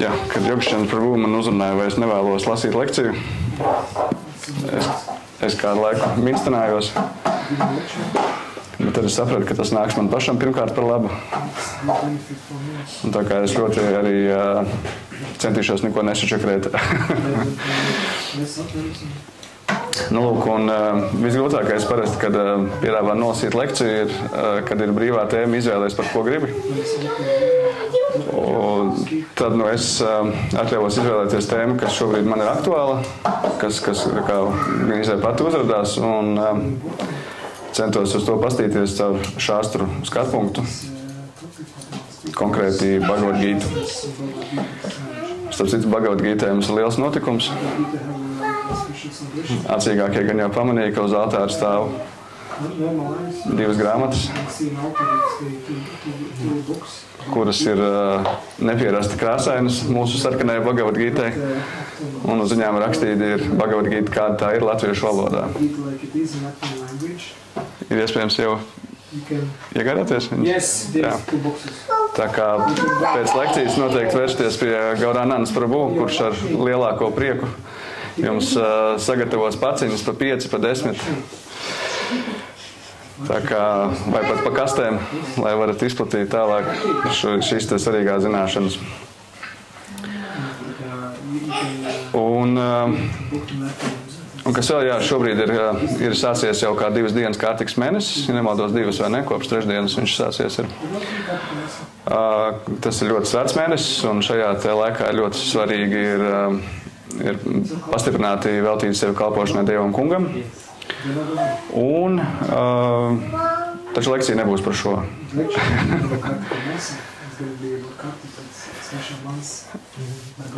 Jā, kad Jogšķēns Prabhu man uzrunāja, vai es nevēlos lasīt lekciju, es kādu laiku minstanājos, bet tad es sapratu, ka tas nāks man pašam pirmkārt par labu. Un tā kā es ļoti arī centīšos neko nesačakrēt. Nu, lūk, un visgrūtākais parasti, kad piedāvā nolasīt lekciju, ir, kad ir brīvā tēma izvēlēs, par ko gribi. Un tad es atļauvos izvēlēties tēmu, kas šobrīd man ir aktuāla, kas kā izvēl pati uzradās, un centos uz to pastīties caur šāstru skatpunktu, konkrēti Bhagavad Gītu. Starp citu, Bhagavad Gītā mums ir liels notikums. Acīgākie gan jau pamanīja, ka uz altāra stāv 2 grāmatas, kuras ir nepierasti krāsainas mūsu sarkanajai Bhagavad Gītai, un uz viņām rakstīti ir Bhagavad Gīta, kāda tā ir latviešu valodā. Ir iespējams jau iegādāties viņus? Jā. Tā kā pēc lekcijas noteikti vērsties pie Gaurānandas Prabhu, kurš ar lielāko prieku jums sagatavos paciņas pa 5, pa 10. Tā kā, vai pat pa kastēm, lai varat izplatīt tālāk šīs te svarīgās zināšanas. Un kas vēl, jā, šobrīd ir sācies jau kā 2 dienas kārtīgs mēnesis, ja nemaldos 2 vai ne, kopš 3 dienas viņš sācies ir. Tas ir ļoti svēts mēnesis, un šajā te laikā ļoti svarīgi ir pastiprināti veltīt sevi kalpošanai Dievam Kungam. Un taču lekcija nebūs par šo.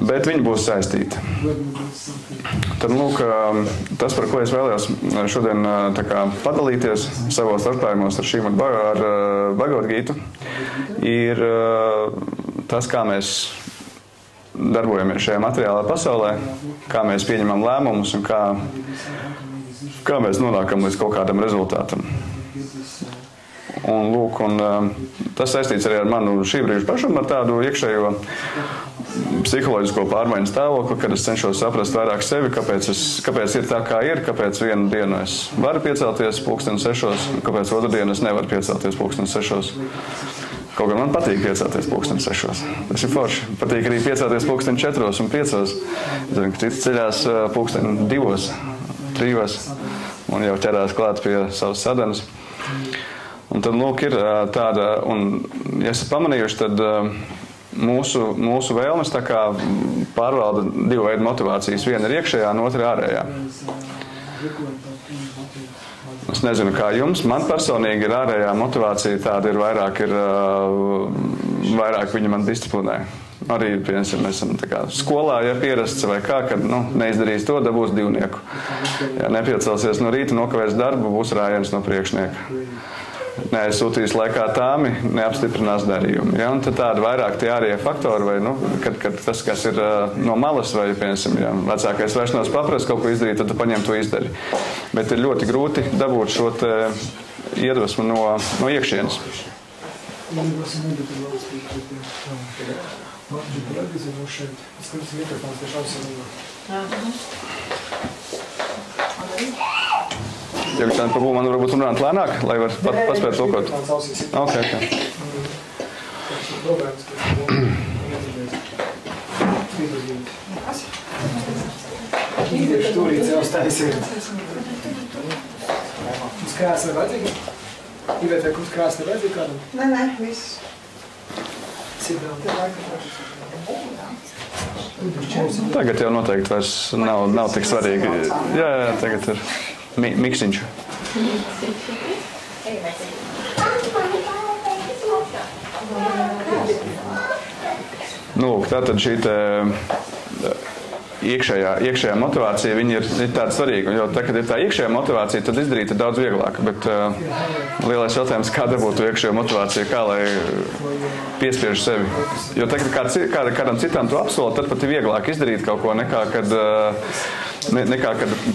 Bet viņi būs saistīti. Tad, lūk, tas, par ko es vēlējos šodien tā kā padalīties savos atklājumos ar šīm ar Bhagavad Gītu, ir tas, kā mēs darbojamies šajā materiālā pasaulē, kā mēs pieņemam lēmumus un kā mēs nonākam līdz kaut kādam rezultātam. Un, lūk, tas saistīts arī ar manu šī brīža pašam, ar tādu iekšējo psiholoģisko pārmaiņu stāvokli, kad es cenšos saprast vairāk sevi, kāpēc ir tā, kā ir, kāpēc vienu dienu es varu piecelties 6:00, kāpēc otru dienu es nevaru piecelties 6:00. Kaut gan man patīk piecelties 6:00. Tas ir forši. Patīk arī piecelties 4:00 un 5:00. Zinu, ka cits ceļās 2:00, 3:00 un jau ķerās klāt pie savas sadanas. Un tad, lūk, ir tāda, un, ja esat pamanījuši, tad mūsu vēlmes tā kā pārvalda 2 veidu motivācijas. Viena ir iekšējā, un otra ir ārējā. Es nezinu, kā jums. Man personīgi ir ārējā motivācija, tāda ir vairāk viņa man disciplinē. Arī, piemēram, mēs esam tā kā skolā, ja pierasts vai kā, kad neizdarīs to, dabūs 2. Ja nepiecelsies no rīta, nokavēs darbu, būs rājiens no priekšnieka. Neaizsūtīs laikā tāmi, neapstiprinās darījumu. Ja? Un tad tādi vairāk tie ārējie faktori, vai, kad tas, kas ir no malas, vai, piemēram, ja vecākais vairs nav paprast kaut ko izdarīt, tad tu paņem to izdari. Bet ir ļoti grūti dabūt šo iedvesmu no iekšienes. Ja jūs tādu man varbūt runāt lēnāk, lai var paspēt tulkot. Okay. Stūrīts jau staisīt. Uz krās nevajadzīgi? Ivēt, vai uz krās nevajadzīgi kādam? Nē, viss. Tagad jau noteikti vairs nav tik svarīgi. Jā, tagad ir miksiņš. Lūk, tātad šī iekšējā motivācija, viņa ir tāda svarīga. Jo tā, kad ir tā iekšējā motivācija, tad izdarīt ir daudz vieglāk. Bet lielais jautājums, kā dabūt to iekšējo motivāciju, kā lai piespiež sevi. Jo tagad, kad kādam citam to apsoli, tad pat ir vieglāk izdarīt kaut ko nekā, kad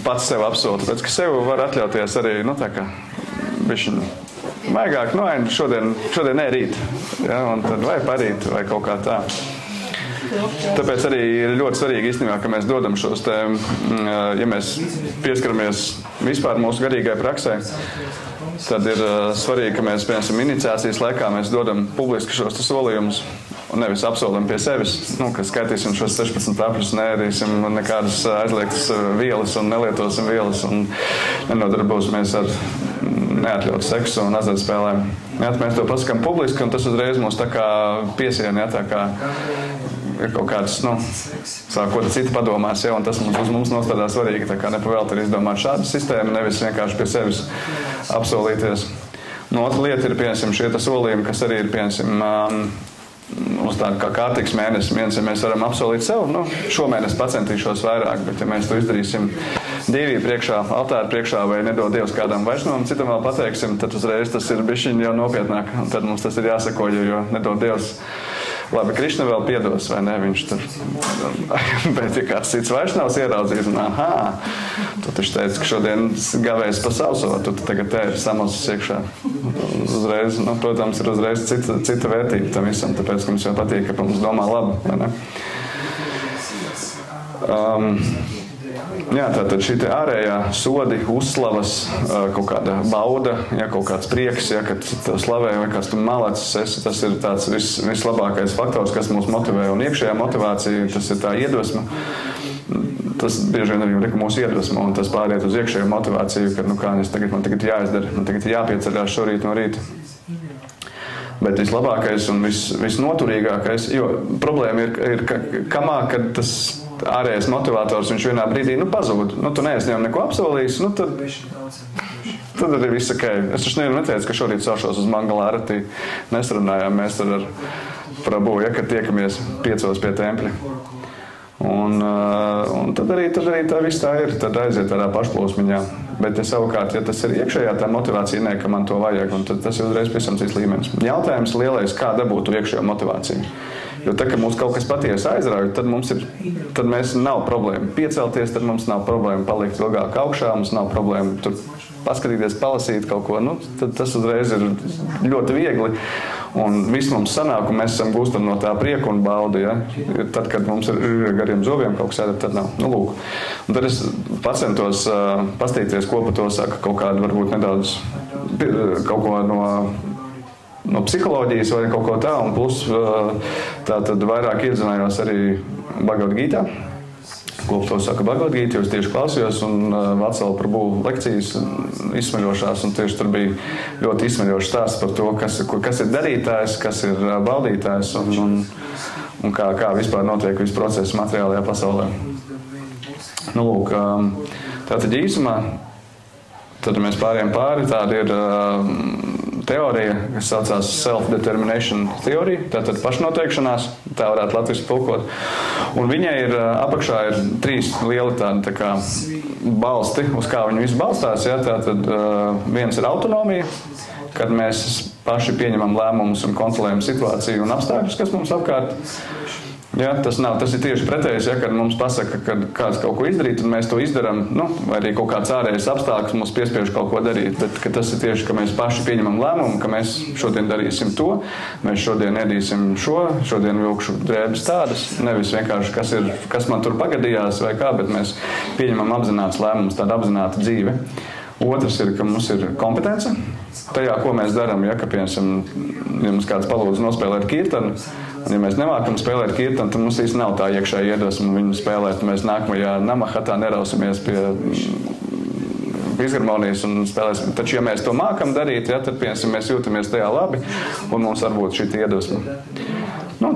pats sev apsoli. Tāpēc, ka sev var atļauties arī, tā kā bišķiņ maigāk, šodien ne rīt. Ja, un tad vai parīt, vai kaut kā tā. Tāpēc arī ir ļoti svarīgi īstenībā, ka mēs dodam šos te, ja mēs pieskaramies vispār mūsu garīgai praksē, tad ir svarīgi, ka mēs, piemēram, iniciācijas laikā mēs dodam publiski šos te solījumus un nevis apsolam pie sevis, ka skaitīsim šos 16 apļus, neēdīsim nekādas aizliegtas vielas un nelietosim vielas un nenodarbosimies ar neatļautu seksu un azartspēlēm. Mēs to pasakām publiski, un tas uzreiz mūs tā kā piesiena, tā kā ir kaut kāds, ko citi padomās, un tas uz mums nostādā svarīgi, tā kā nepavēlt ir izdomāt šādu sistēmu, nevis vienkārši pie sevis apsolīties. Otra lieta ir, piemēram, šie solījumi, kas arī ir, piemēram, uz tādu kā kārtīgs mēnesis. Ja mēs varam apsolīt sev, šomēnes pacentīšos vairāk, bet ja mēs to izdarīsim dievī priekšā, altāra priekšā vai nedod Dievs kādam vairsnam, citam vēl pateiksim, tad uzreiz tas ir bišķiņ jau nopietnāk, un tad mums tas ir jāsakoļo, jo nedod Dievs. Labi, Krišna vēl piedos, vai ne, viņš tur, bet ja kāds cits vairsnavs ieraudzīs, tu taču teici, ka šodien gavējs pa sauso, tu tagad te ir samazas iekšā. Uzreiz, protams, ir uzreiz cita vērtība tam visam, tāpēc, ka mums jau patīk, ka mums domā labi, vai ne? Tātad šī te ārējā sodi, uzslavas, kaut kāda bauda, kaut kāds prieks, kad tev slavē vai kāds tu malacis esi, tas ir tāds vislabākais faktors, kas mūs motivē. Un iekšējā motivācija, tas ir tā iedvesma. Tas bieži vien arī mūs iedvesmo, un tas pāriet uz iekšējo motivāciju, ka man tagad jāizdara, man tagad jāpieceļās šorīt no rīta. Bet vislabākais un visnoturīgākais, jo problēma ir kamā, kad tas ārējais motivators, viņš vienā brīdī, pazūd. Tu neesi viņam neko apsolījis, tad arī viss ok. Es taču neteicu, ka šorīt celšos uz Mangala aratī. Nesarunājām mēs ar Prabhu, kad tiekamies 5 pie tempļa. Un tad arī tā viss tā ir, tad aiziet tādā pašplūsmiņā. Bet savukārt, ja tas ir iekšējā tā motivācija, ka man to vajag, un tad tas ir uzreiz pavisam cits līmenis. Jautājums lielais, kā dabūt iekšējo motivāciju? Jo tā, ka mums kaut kas patiesi aizrauj, tad mēs nav problēma piecelties, tad mums nav problēma palikt ilgāk augšā, mums nav problēma tur paskatīties, palasīt kaut ko, tad tas uzreiz ir ļoti viegli. Un viss mums sanāk, un mēs esam gūstam no tā prieku un baudu, Tad, kad mums ir gariem zobiem kaut kas ēdat, tad nav. Lūk. Un tad es pacentos pastīties, ko pa to saka kaut kādu varbūt nedaudz kaut ko no psiholoģijas vai kaut ko tā, un plus tā tad vairāk iedzinājos arī Bhagavad Gītā. Ko to saka Bhagavad Gīta, jo es tieši klausījos, un Vacela Prabhu lekcijas izsmeļošās, un tieši tur bija ļoti izsmeļošs stāsts par to, kas ir darītājs, kas ir baudītājs, un kā vispār notiek viss process materiālajā pasaulē. Lūk, tātad īsumā, tad mēs pārējām pāri, tāda ir teorija, kas saucās self-determination teorija, tātad pašnoteikšanās, tā varētu latviski tulkot. Un viņai ir apakšā ir 3 lieli tādi tā kā balsti, uz kā viņi visi balstās. Tātad viens ir autonomija, kad mēs paši pieņemam lēmumus un kontrolējam situāciju un apstākļus, kas mums apkārt. Tas ir tieši pretējs, kad mums pasaka, ka kāds kaut ko izdarīt, un mēs to izdaram, vai arī kaut kāds ārējais apstākļus mums piespiež kaut ko darīt, bet tas ir tieši, ka mēs paši pieņemam lēmumu, ka mēs šodien darīsim to, mēs šodien ēdīsim šodien vilkšu drēbes tādas, nevis vienkārši, kas man tur pagadījās vai kā, bet mēs pieņemam apzināts lēmumus, tāda apzināta dzīve. Otrs ir, ka mums ir kompetence tajā, ko mēs darām, ka, piemēram, ja mums kāds palūdz nospēlēt kirtanu, un ja mēs nemākam spēlēt kirtanu, tad mums īsti nav tā iekšēja iedvesma viņu spēlēt. Mēs nākamajā namahatā nerausimies pie fisharmonijas un spēlēsim. Taču, ja mēs to mākam darīt, tad, piemēram, mēs jūtamies tajā labi, un mums varbūt šī iedvesma.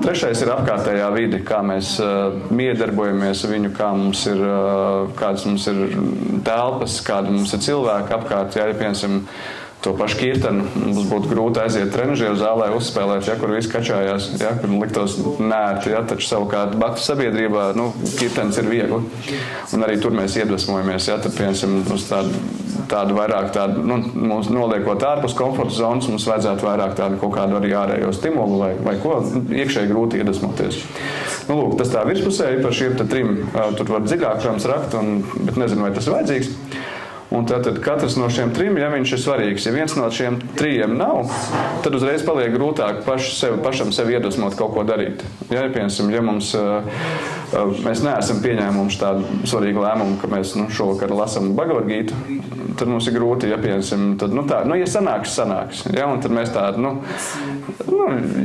Trešais ir apkārtējā vide, kā mēs miedarbojamies viņu, kādas mums ir telpas, kāda mums ir cilvēki apkārt, ja piemēram, to pašu kirtanu, mums būtu grūti aiziet trenažieru zālē, uzspēlēt, kur viss kačājās, kur liktos nērti, taču savukārt baktu sabiedrībā, kirtens ir viegli. Un arī tur mēs iedvesmojamies, tad, piemēram, uz tādu vairāk mums noliekot ārpus komforta zonas, mums vajadzētu vairāk tādu kaut kādu arī ārējo stimulu vai ko, iekšēji grūti iedvesmoties. Lūk, tas tā virspusēji par šiem 3, tur var dziļāk, protams, rakt, bet nezinu, vai tas ir vajadzīgs. Un tātad katrs no šiem 3, ja viņš ir svarīgs, ja viens no šiem 3 nav, tad uzreiz paliek grūtāk pašam sevi iedvesmot kaut ko darīt. Ja, piemēram, ja mēs neesam pieņēmuši tādu svarīgu lēmumu, ka mēs šovakar lasam Bhagavad Gītu, tad mums ir grūti, ja piemēram, tad, ja sanāks. Ja, un tad mēs tādu,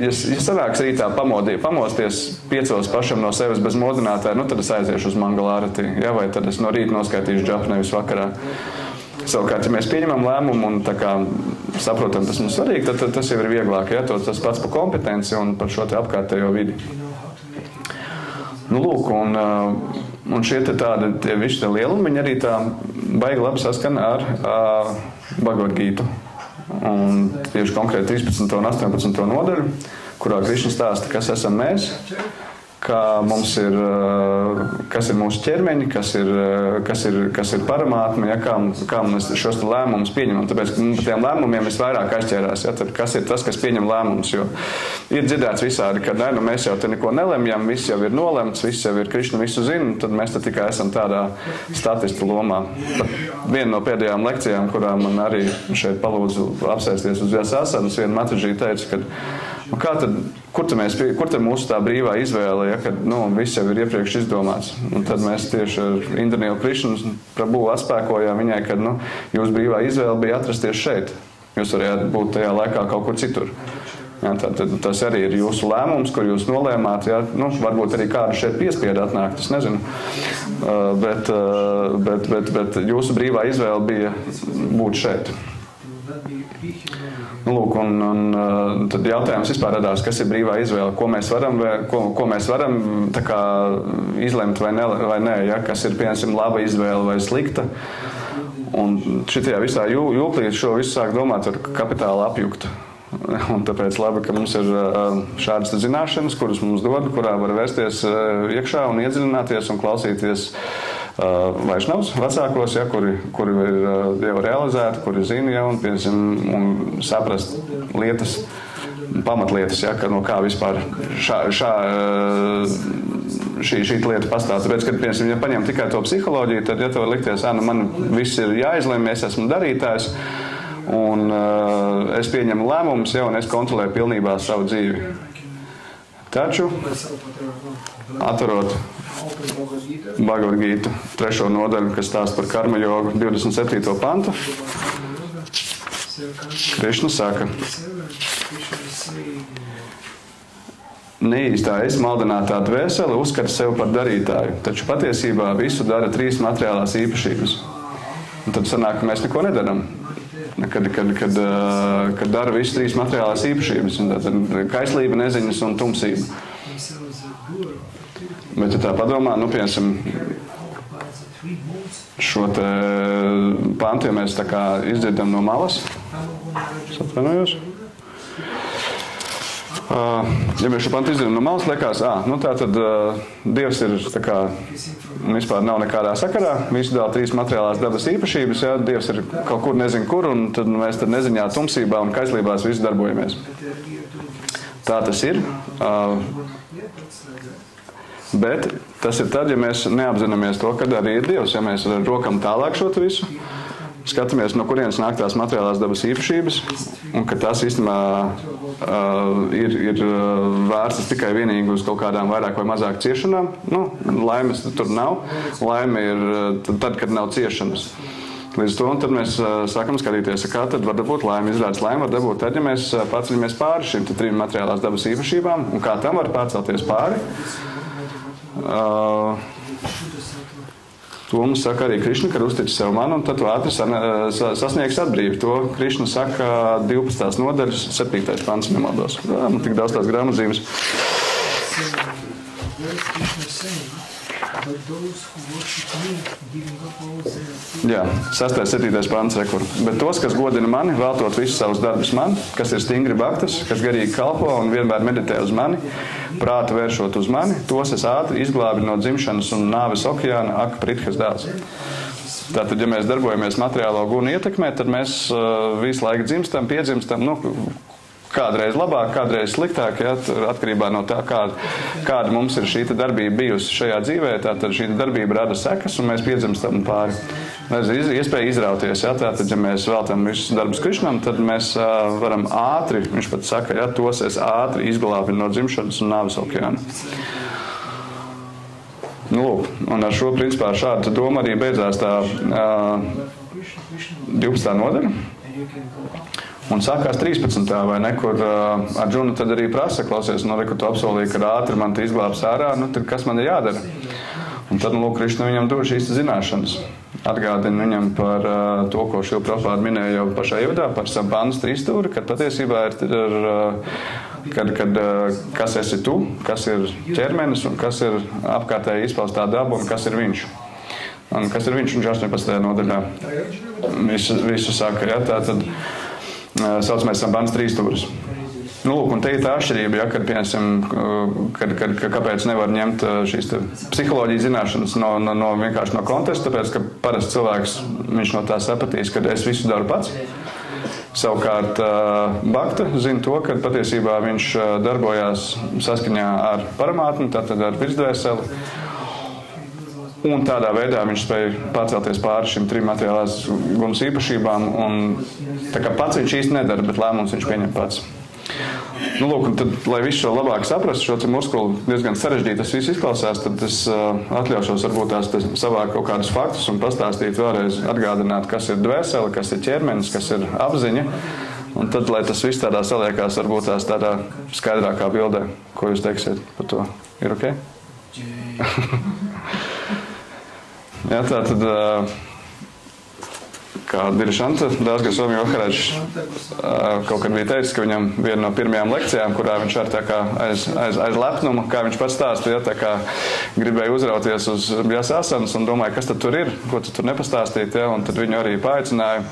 ja sanāks rītā pamosties 5 pašam no sevis bez modinātāja, tad es aiziešu uz Mangalārati, ja, vai tad es no rīta noskaitīšu džapu nevis vakarā. Savukārt, ja mēs pieņemam lēmumu un tā kā saprotam, tas mums svarīgi, tad tas jau ir vieglāk, ja, tas pats par kompetenci un par šo te apkārtējo vidi. Lūk, un šie te tādi, tie visi te lielumiņi arī tā baigi labi saskana ar Bhagavad Gītu. Un tieši konkrēti 13. un 18. nodaļu, kurā Krišna stāsta, kas esam mēs, kas ir mūsu ķermeņi, kas ir paramātmi, ja, kā mēs šos lēmumus pieņemam. Tāpēc, ka par tiem lēmumiem es vairāk aizķērās. Ja, tad kas ir tas, kas pieņem lēmumus? Jo ir dzirdēts visādi, ka mēs jau te neko nelemjam, viss jau ir nolemts, viss jau ir Krišna visu zina, tad mēs te tikai esam tādā statistu lomā. Viena no pēdējām lekcijām, kurā man arī šeit palūdzu apsēsties uz Vyasasanas, viena Mataģī teica, ka kur tad mūsu tā brīvā izvēle, ja, kad viss jau ir iepriekš izdomāts. Un tad mēs tieši ar Indranīlu Krišnu Prabhu atspēkojām viņai, ka jūsu brīvā izvēle bija atrasties šeit. Jūs varējāt būt tajā laikā kaut kur citur. Ja, tad tas arī ir jūsu lēmums, kur jūs nolēmāt. Ja, varbūt arī kādu šeit piespieda atnākt, es nezinu. Bet jūsu brīvā izvēle bija būt šeit. Lūk, un tad jautājums vispār radās, kas ir brīvā izvēle, ko mēs varam tā kā izlemt vai nē, ja, kas ir, piemēram, laba izvēle vai slikta. Un šitajā visā jūklī šo visu sāk domāt ar kapitāla apjuktu. Un tāpēc labi, ka mums ir šādas zināšanas, kuras mums dod, kurā var vērsties iekšā un iedziļināties un klausīties vaišnavas vecākos, ja, kuri ir jau realizēti, kuri zina jau un saprast lietas, pamatlietas, ja, no kā vispār šī lieta pastāv. Tāpēc, kad, piemēram, ja paņem tikai to psiholoģiju, tad, ja tev var likties, man viss ir jāizlemj, es esmu darītājs, un es pieņemu lēmumus, ja, un es kontrolēju pilnībā savu dzīvi. Taču, atverot Bhagavad Gītu 3. nodaļu, kas stāsta par karma jogu, 27. pantu, Krišna saka: neīstā es maldinātā dvēsele uzskata sevi par darītāju, taču patiesībā visu dara 3 materiālās īpašības. Un tad sanāk, ka mēs neko nedaram. Kad dara visas 3 materiālās īpašības, kaislība, neziņas un tumsība. Bet ja tā padomā, piemēram, šo te pantu, ja mēs tā kā izdzirdam no malas, es atvainojos. Ja mēs šo pantu izdzirdam no malas, liekas, tā tad Dievs ir tā kā vispār nav nekādā sakarā, visu dala 3 materiālās dabas īpašības, ja, Dievs ir kaut kur nezinu kur, un tad mēs tad neziņā, tumsībā un kaislībās visi darbojamies. Tā tas ir. Bet tas ir tad, ja mēs neapzināmies to, kad arī ir Dievs, ja mēs rokam tālāk šo visu, skatāmies, no kurienes nāk tās materiālās dabas īpašības, un ka tās īstenībā ir vērstas tikai vienīgi uz kaut kādām vairāk vai mazāk ciešanām. Laimes tur nav. Laime ir tad, kad nav ciešanas. Līdz to, un tad mēs sākam skatīties, kā tad var dabūt laimi. Izrādās laimi var dabūt tad, ja mēs paceļamies pāri šīm 3 materiālās dabas īpašībām, un kā tam var pārcelties pāri. To mums saka arī Krišna, kad uztici sev man, un tad tu ātri sasniegs atbrīvi. To Krišna saka 12. nodaļas 7. pants, nemaldos. Man tik daudz tās grāmatzīmes. Jā, 6. 7. pants rekur. Bet tos, kas godina mani, veltot visus savus darbus man, kas ir stingri bhaktas, kas garīgi kalpo un vienmēr meditē uz mani, prātu vēršot uz mani, tos es ātri izglābi no dzimšanas un nāves okeāna, ak, Pritkas dēls. Tātad, ja mēs darbojamies materiālo gunu ietekmē, tad mēs visu laiku dzimstam, piedzimstam, kādreiz labāk, kādreiz sliktāk, ja, atkarībā no tā, kāda mums ir šī darbība bijusi šajā dzīvē, tātad šī darbība rada sekas, un mēs piedzimstam pāri. iespēja izrauties. Ja? Tātad, ja mēs veltam visus darbus Krišnam, tad mēs varam ātri, viņš pat saka, ja, tos es ātri izglābi no dzimšanas un nāves okeāna. Nu, lūk, un ar šo principā šādu domu arī beidzās tā 12. nodaļa. Un sākās 13. vai ne, kur Arjuna tad arī prasa, klausies, nu, kur tu apsolīji, ka ātri man te izglābs ārā, nu, tad kas man ir jādara? Un tad, nu, lūk, Krišna viņam dod šīs zināšanas. Atgādina viņam par to, ko Šila Prabhupāda minēja jau pašā ievadā, par Sampānas trīsstūri, kad patiesībā kas esi tu, kas ir ķermenis un kas ir apkārtēji izpaustā daba un kas ir viņš. Un kas ir viņš 18. nodaļā. Visu saka, ja, tā tad saucamais Sampānas trīsstūris. Nu, lūk, un te ir tā atšķirība, ja, kad, piemēram, kāpēc nevar ņemt šīs psiholoģijas zināšanas vienkārši no konteksta, tāpēc, ka parasti cilvēks, viņš no tā sapratīs, ka es visu daru pats. Savukārt Bhakta zina to, ka patiesībā viņš darbojās saskaņā ar paramātni, tātad ar virsdvēseli, un tādā veidā viņš spēja pārcelties pāri šim 3 materiālās gunas īpašībām, un tā kā pats viņš īsti nedara, bet lēmums viņš pieņem pats. Nu, lūk, un tad, lai visu šo labāk saprastu, šo muskulu diezgan sarežģīti tas viss izklausās, tad es atļaušos varbūt tās savākt kaut kādus faktus un pastāstīt vēlreiz, atgādināt, kas ir dvēsele, kas ir ķermenis, kas ir apziņa, un tad, lai tas viss tādā saliekās, varbūt tās tādā skaidrākā bildē, ko jūs teiksiet par to. Ir ok? Jā, tā tad... Kā Dirišanta Dāsga Somī Vaharāģis kaut kad bija teicis, ka viņam viena no pirmajām lekcijām, kurā viņš ar tā kā aiz lepnuma, kā viņš pats stāsta, ja, tā kā gribēja uzrauties uz Bjasāsanas un domāja, kas tad tur ir, ko tu tur nepastāstīt, ja, un tad viņu arī paaicināja.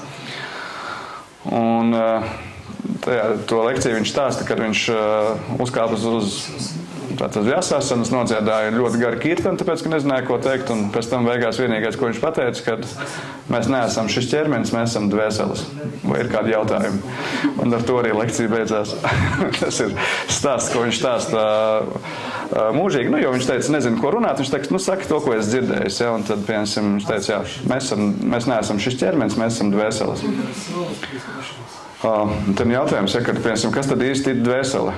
Un to lekciju viņš stāsta, kad viņš uzkāpus uz tātad Bjasāsanas, nodziedāja ļoti gari kirtani, tāpēc, ka nezināja, ko teikt, un pēc tam beigās vienīgais, ko viņš pateica, kad mēs neesam šis ķermenis, mēs esam dvēseles. Vai ir kādi jautājumi? Un ar to arī lekcija beidzās. Tas ir stāsts, ko viņš stāsta mūžīgi, nu, jo viņš teica, nezinu, ko runāt, viņš teica, nu, saka to, ko es dzirdējis, ja, un tad, piemēram, viņš teica, jā, mēs neesam šis ķermenis, mēs esam dvēseles. Tad jautājums, ja, kad, piemēram, kas tad īsti ir dvēsele?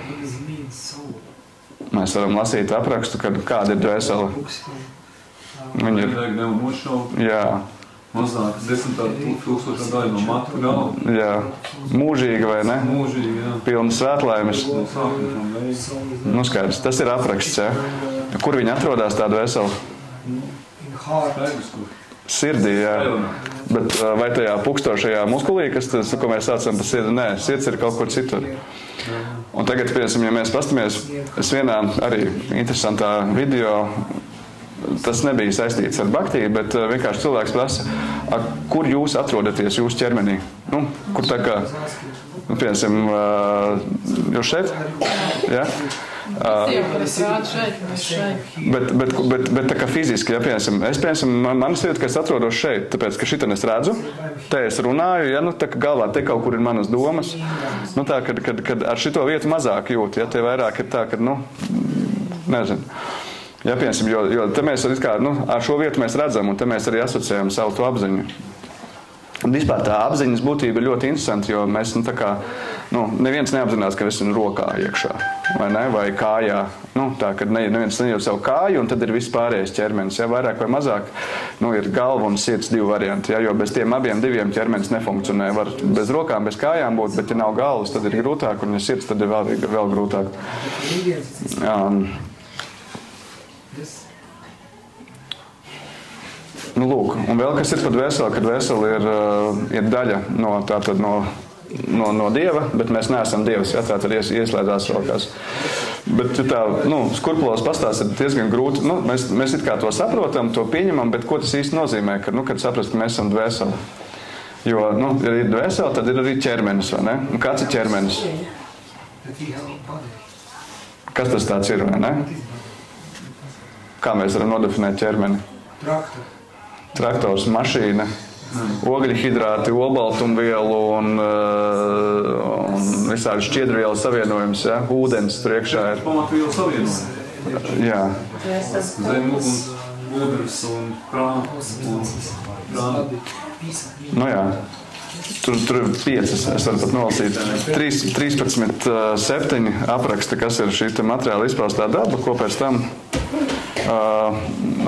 Mēs varam lasīt aprakstu, kāda ir dvēsele. Viņa ir... Jā. Mazāk 10,000 daļa no matu galva. Jā. Mūžīga, vai ne? Mūžīga, jā. Pilna svētlaimes. Nu, skaidrs. Tas ir apraksts, ja? Kur viņa atrodas tā dvēsele? Sirdī, jā. Bet vai tajā pukstošajā muskulī, ko mēs saucam par sirdi? Nē, sirds ir kaut kur citur. Un tagad, piemēram, ja mēs pastamies, es vienā arī interesantā video, tas nebija saistīts ar bhaktiju, bet vienkārši cilvēks prasa, kur jūs atrodaties jūsu ķermenī? Nu, kur tā kā, nu, piemēram, jūs šeit? Ja? Bet tā kā fiziski, ja, piemēram, man šķiet, ka es atrodos šeit, tāpēc, ka šitan es redzu, te es runāju, ja, nu, tā kā galvā te kaut kur ir manas domas, nu, tā, kad ar šito vietu mazāk jūt, ja, te vairāk ir tā, ka, nu, nezinu, ja, piemēram, jo te mēs kā, nu, ar šo vietu mēs redzam, un te mēs arī asociējam savu to apziņu. Un vispār tā apziņas būtība ir ļoti interesanti, jo mēs, nu, tā kā, nu, neviens neapzinās, ka es esmu rokā iekšā, vai ne, vai kājā. Nu, tā, kad neviens nejūt savu kāju, un tad ir viss pārējais ķermenis, ja, vairāk vai mazāk, nu, ir galva un sirds 2 varianti, ja, jo bez tiem abiem 2 ķermenis nefunkcionē. Var bez rokām, bez kājām būt, bet ja nav galvas, tad ir grūtāk, un ja sirds, tad ir vēl grūtāk. Nu, lūk, un vēl kas ir par dvēseli, ka dvēseli ir daļa no Dieva, bet mēs neesam Dievs, ja, tā tad ieslēdzās vēl kas. Bet tā, nu, skurpulos pastāst ir diezgan grūti, nu, mēs it kā to saprotam, to pieņemam, bet ko tas īsti nozīmē, kad saprast, ka mēs esam dvēseli? Jo, nu, ja ir dvēseli, tad ir arī ķermenis, vai ne? Un kāds ir ķermenis? Kas tas tāds ir, vai ne? Kā mēs varam nodefinēt ķermeni? Traktors, mašīna, ogļhidrāti, olbaltumvielu un visādi šķiedrvielu savienojums, ja? Ūdens tur iekšā ir. Pamatvielu savienojums. Jā. Zemuguns. ūdens un prāna. Nu jā. Tur ir 5, es varu pat nolasīt. 13.7 apraksta, kas ir šī materiāla izpaustā daba, ko pēc tam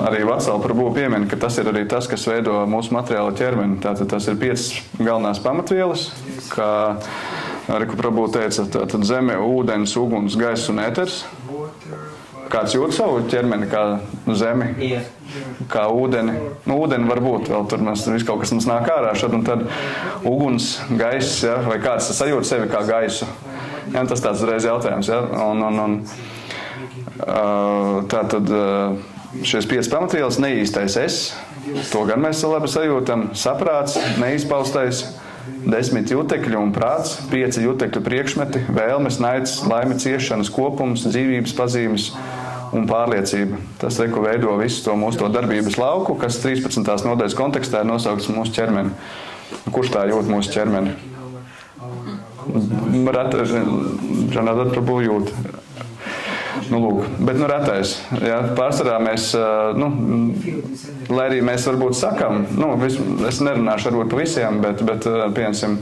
arī Vacāla prabū piemina, ka tas ir arī tas, kas veido mūsu materiāla ķermeni. Tātad tas ir 5 galvenās pamatvielas, kā arī, ko prabū teica, tātad zeme, ūdens, uguns, gaiss un ēters. Kāds jūt savu ķermeni kā zemi, kā ūdeni? Nu, ūdeni var būt, vēl tur viss kaut kas mums nāk ārā šad un tad uguns, gaiss, ja? Vai kāds sajūt sevi kā gaisu? Ja, tas tāds reiz jautājums, ja? Tātad šies 5 pamatvielas, neīstais es, to gan mēs labi sajūtam, saprāts, neizpaustais, 10 jutekļi un prāts, 5 jutekļu priekšmeti, vēlmes, naids, laime, ciešanas kopums, dzīvības pazīmes un pārliecība. Tas veido visu to mūsu darbības lauku, kas 13. nodaļas kontekstā ir nosaukts mūsu ķermeni. Kurš tā jūt mūsu ķermeni? Žanādat prabū jūt. Nu, lūk, bet retais. Ja, pārsvarā mēs, lai arī mēs varbūt sakam, es nerunāšu varbūt pa visiem, bet piemēram,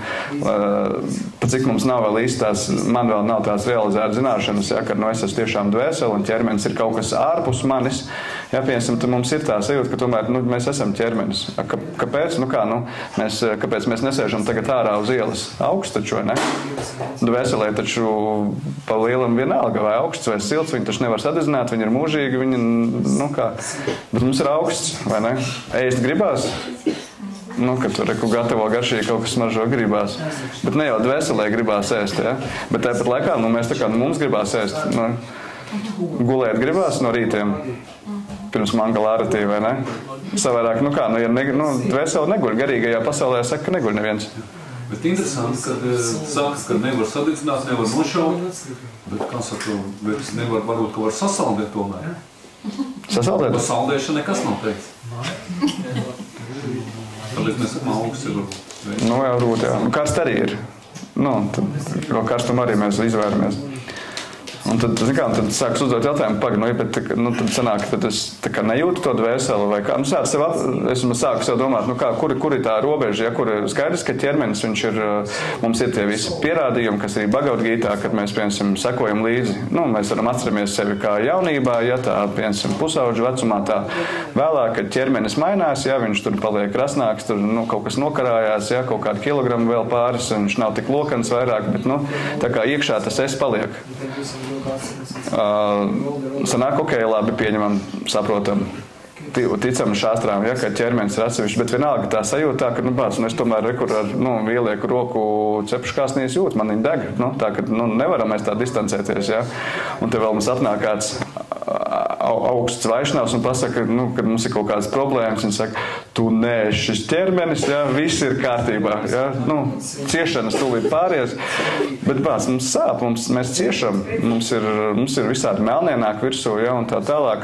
pa cik mums nav vēl īstās, man vēl nav tās realizētas zināšanas, ja, kad es esmu tiešām dvēseli un ķermenis ir kaut kas ārpus manis, ja, piemēram, tad mums ir tā sajūta, ka tomēr mēs esam ķermenis. Kāpēc? Kāpēc mēs nesēžam tagad ārā uz ielas augsts taču, vai ne? Dvēselē taču pa lielam vienalga, vai augsts vai silts, viņi taču nevar sadedzināt, viņi ir mūžīgi, viņi, bet mums ir augsts, vai ne? Ēst gribās? Kad tur gatavo garšīgi kaut kas smaržo gribās. Bet ne jau dvēselē gribās ēst, ja? Bet tāpat laikā, mēs mums gribās ēst, gulēt gribās no rītiem, pirms mangala āratī, vai ne? Savērāk, ja dvēseli neguļ, garīgajā pasaulē saka, ka neguļ neviens. Bet interesanti, kad sākas, ka nevar sadedzināt, nevar nošaut, bet, kā saka, nevar, varbūt, ka var sasaldēt tomēr. Sasaldēt? Par saldēšanu nekas nav teiks. Tāpēc mēs sakām, augsts ir. Jā, varbūt, jā. Karst arī ir. Tad karstumu arī mēs izvēramies. Un tad sākas uzdot jautājumu, tad sanāk, tad es nejūtu to dvēseli vai kā. Esmu sāku sev domāt, kur ir tā robeža, ja, kur ir skaidrs, ka ķermenis, mums ir tie visi pierādījumi, kas arī Bhagavad Gītā, kad mēs, piemēram, sekojam līdzi. Mēs varam atceramies sevi kā jaunībā, ja tā, piemēram, pusauģu vecumā tā vēlāk, kad ķermenis mainās, ja viņš tur paliek krasnāks, tur, kaut kas nokarājās, ja, kaut kādi kilogrami vēl pāris, viņš nav tik lokans vairāk, bet, tā kā iekšā tas es paliek. Sanāk, labi, pieņemam, saprotam, ticam šāstrām, ja, ka ķermenis ir atsevišķi, bet vienalga tā sajūta, ka, es tomēr ielieku roku cepškāsnīs jūt, man viņa deg, tā, ka, nevaram mēs tā distancēties, ja, un te vēl mums atnāk kāds augsts vaišnavs un pasaka, kad mums ir kaut kādas problēmas, viņi saka, tu nē, šis ķermenis, ja, viss ir kārtībā, ja, ciešanas tūlīt pāries, bet mums sāp, mēs ciešam, mums ir visādi melnienāk virsū, ja, un tā tālāk,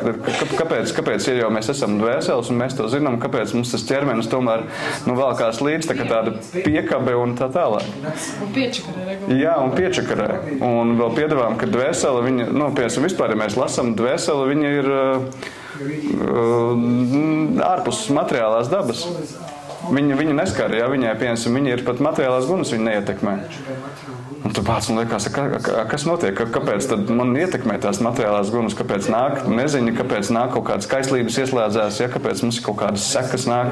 kāpēc, ja jau mēs esam dvēseles un mēs to zinām, kāpēc mums tas ķermenis tomēr, valkās līdz tāda piekabe un tā tālāk. Un piečakarē. Jā, un piečakarē. Un vēl piedāvām, ka dvēsele, viņa, piemēram, vispār, ja mēs lasam dvēseli, viņa ir ārpus materiālās dabas. Viņa neskar, ja, viņai, piemēram, viņa ir pat materiālās gunas, viņa neietekmē. Un tu pats man liekas, kas notiek, kāpēc tad man ietekmē tās materiālās gunas, kāpēc nāk neziņa, kāpēc nāk kaut kādas kaislības ieslēdzās, ja, kāpēc mums kaut kādas sekas nāk,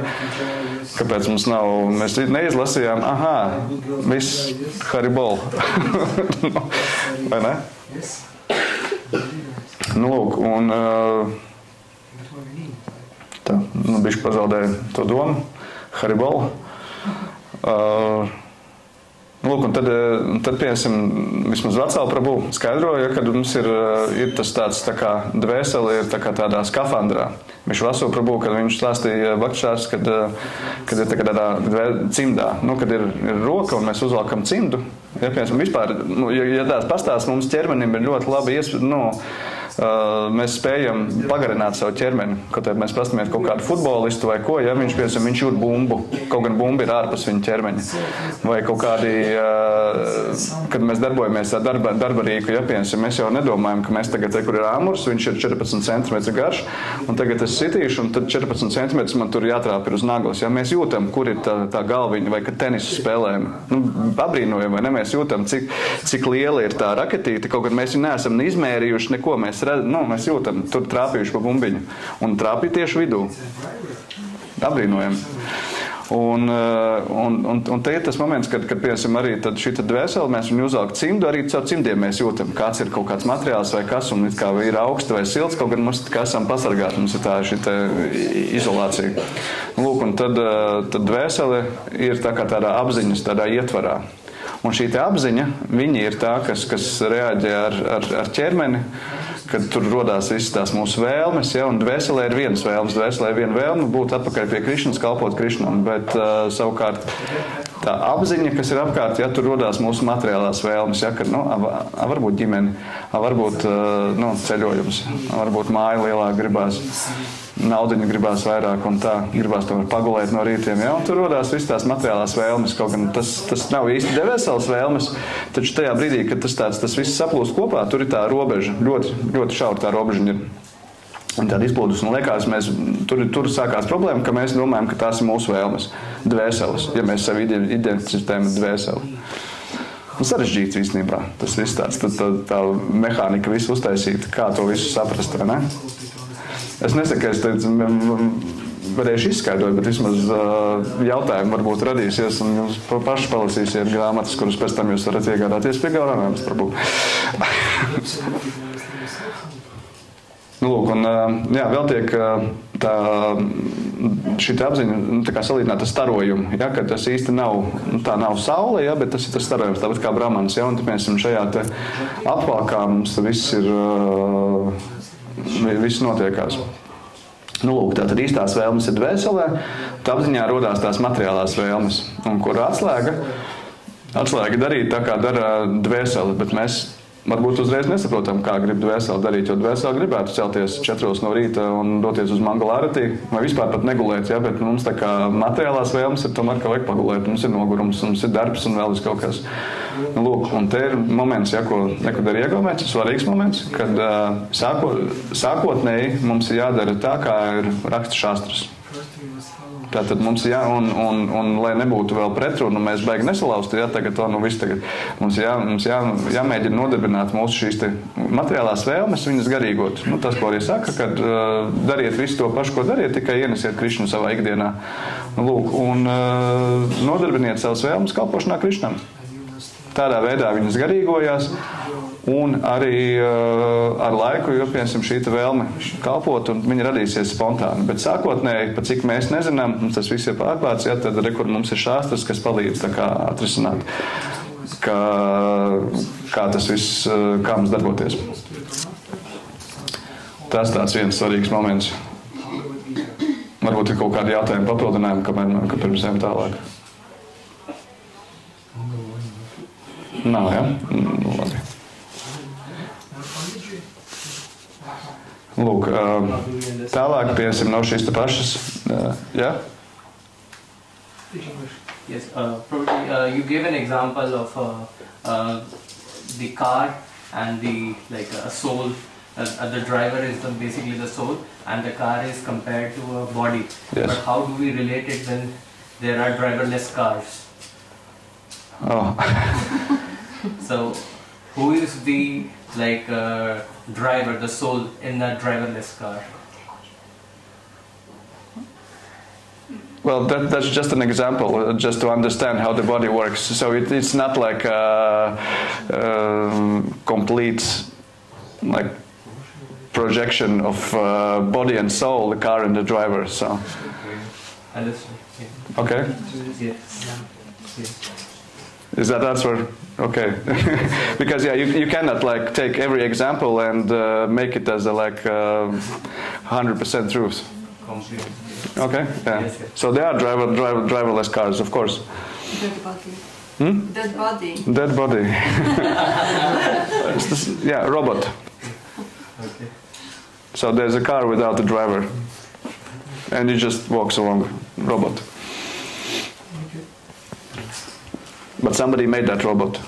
kāpēc mums nav, mēs neizlasījām, viss haribol. Vai ne? Lūk, un tā, bišķi pazaudēju to domu, haribol. Lūk, un tad piemēram, vismaz Vacāla prabū skaidroja, kad mums ir tas tāds tā kā dvēseli ir tā kā tādā skafandrā. Viņš Vasu prabū, kad viņš stāstīja Bakšās, kad ir tā kā tādā cimdā, kad ir roka un mēs uzvalkam cimdu. Ja, piemēram, vispār, ja tās pastāsts mums ķermenim ir ļoti labi mēs spējam pagarināt savu ķermeni. Kaut arī mēs pastamies kaut kādu futbolistu vai ko, ja viņš jūt bumbu, kaut gan bumba ir ārpus viņa ķermeņa. Vai kaut kādi, kad mēs darbojamies ar darba rīku, ja, piemēram, mēs jau nedomājam, ka mēs tagad, kur ir āmurs, viņš ir 14 cm garš, un tagad es sitīšu, un tad 14 cm man tur jātrāp ir uz naglas. Ja? Mēs jūtam, kur ir tā galviņa, vai kad tenisu spēlēm. Abrīnojam, vai ne? Mēs jūtam, cik liela ir tā raketīte, kaut gan mēs viņu neesam izmērījuši neko. Mēs jūtam, tur trāpījuši pa bumbiņu. Un trāpīja tieši vidū. Abrīnojam. Un te ir tas moments, kad piemēram, arī šī dvēsele, mēs viņu uzvelk cimdu, arī caur cimdiem mēs jūtam, kāds ir kaut kāds materiāls vai kas, un kā ir augsts vai silts, kaut gan mums esam pasargāti, mums ir tā šī izolācija. Lūk, un tad dvēsele ir tādā apziņas, tādā ietvarā. Un šī apziņa, viņi ir tā, kas reaģē ar ķermeni, kad tur rodās visas tās mūsu vēlmes, ja, un dvēselē ir vienas vēlmes. Dvēselē ir viena vēlme būt atpakaļ pie Krišnas, kalpot Krišnam, bet savukārt tā apziņa, kas ir apkārt, ja, tur rodās mūsu materiālās vēlmes, ja, kad, varbūt ģimeni, varbūt ceļojums, varbūt māja lielāk gribās, naudiņu gribās vairāk un tā, gribās tomēr pagulēt no rītiem, ja, un tur rodās visas tās materiālās vēlmes, kaut gan tas nav īsti dvēseles vēlmes, taču tajā brīdī, kad tas viss saplūst kopā, tur ir tā robeža, ļoti šaura tā robeža ir. Un tāda izplūdus, un liekas, tur sākās problēma, ka mēs domājam, ka tās ir mūsu vēlmes, dvēseles, ja mēs sevi identificējam dvēseli. Un sarežģīts īstenībā, tas viss tāds, tā mehānika visu uztaisīt, kā to visu saprast, vai ne? Es nesaku, ka es varēšu izskaidrot, bet vismaz jautājumi varbūt radīsies, un jūs paši palasīsiet grāmatas, kuras pēc tam jūs varat iegādāties pie galvenās, varbūt. Lūk, un vēl tiek šī apziņa salīdzināta ar starojumu, ja, ka tas īsti tā nav saule, ja, bet tas ir tas starojums, tāpat kā Brahmans, ja, un mēs šajā apvalkā mums viss notiekās. Lūk, tātad īstās vēlmes ir dvēselē, tā apziņā rodās tās materiālās vēlmes, un kur atslēga darīt tā, kā dara dvēsele, bet mēs varbūt uzreiz nesaprotam, kā grib dvēseli darīt, jo dvēseli gribētu celties 4 no rīta un doties uz mangalāratī, vai vispār pat negulēt, ja, bet mums tā kā materiālās vēlmes ir tomēr, ka vajag pagulēt, mums ir nogurums, mums ir darbs un vēl kaut kas. Lūk, un te ir moments, ja, ko nekad ir iegaumēts, svarīgs moments, kad sākotnēji mums ir jādara tā, kā ir raksta šāstras. Tātad mums un lai nebūtu vēl pretrunu, mēs baigi nesalaustu, ja, tagad mums jāmēģina nodarbināt mūsu šīs materiālās vēlmes, viņas garīgot. Tas, ko arī saka, kad dariet visu to pašu, ko dariet, tikai ienesiet Krišnu savā ikdienā. Lūk, un nodarbiniet savas vēlmes kalpošanā Krišnam. Tādā veidā viņas garīgojās. Un arī ar laiku, jo, piemēram, šī vēlme kalpot, un viņa radīsies spontāni. Bet sākotnēji, pat cik mēs nezinām, mums tas viss ir pārklāts, ja, tad rekur mums ir šāstras, kas palīdz tā kā atrisināt, kā tas viss, kā mums darboties. Tas tāds viens svarīgs moments. Varbūt ir kaut kādi jautājumi papildinājumi, kamēr pirms ejam tālāk. Nav, ja? Labi. Lūk, tālāk, piemēram, no šīs pašas, jā? Yes, probably you gave an example of the car and the a soul. The driver is basically the soul, and the car is compared to a body. Yes. But how do we relate it when there are driverless cars? Oh. So, who is the driver, the soul in that driverless car? Well, that's just an example, just to understand how the body works. So it's not like a complete projection of body and soul, the car and the driver. So. Understood. Yeah. Okay. Yes. Yes. Is that answer? Okay. Because you cannot take every example and make it as a 100% truth. Completely. Okay. Yeah. Yes, yes. So there are driverless cars, of course. Dead body. Dead body. Okay. Yeah, robot. Okay. So there's a car without a driver. And it just walks along, robot. But somebody made that robot.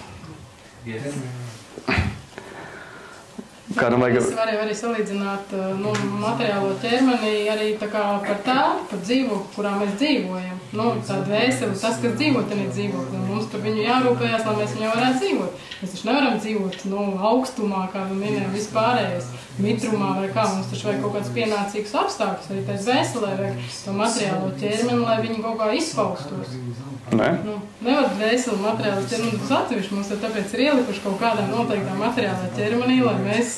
Yes. Kādam vajag... Es varēju arī salīdzināt materiālo ķermeni arī tā kā par tādu, par dzīvokli, kurā mēs dzīvojam. Tā dvēseli, tas, kas dzīvo, tad ir dzīvokli. Mums par viņu jārūpējās, lai mēs viņu varētu dzīvot. Mēs taču nevaram dzīvot augstumā, kā minēja vispārējais, mitrumā vai kā. Mums taču vajag kaut kāds pienācīgs apstākļus, arī tā dvēselē vajag to materiālo ķermeni, lai viņi kaut kā izpaustos. Ne? Nevar dvēseli materiāli ķermeni būs atsevišķi, mums tāpēc ir ielikuši kaut kādā noteiktā materiālā ķermenī, lai mēs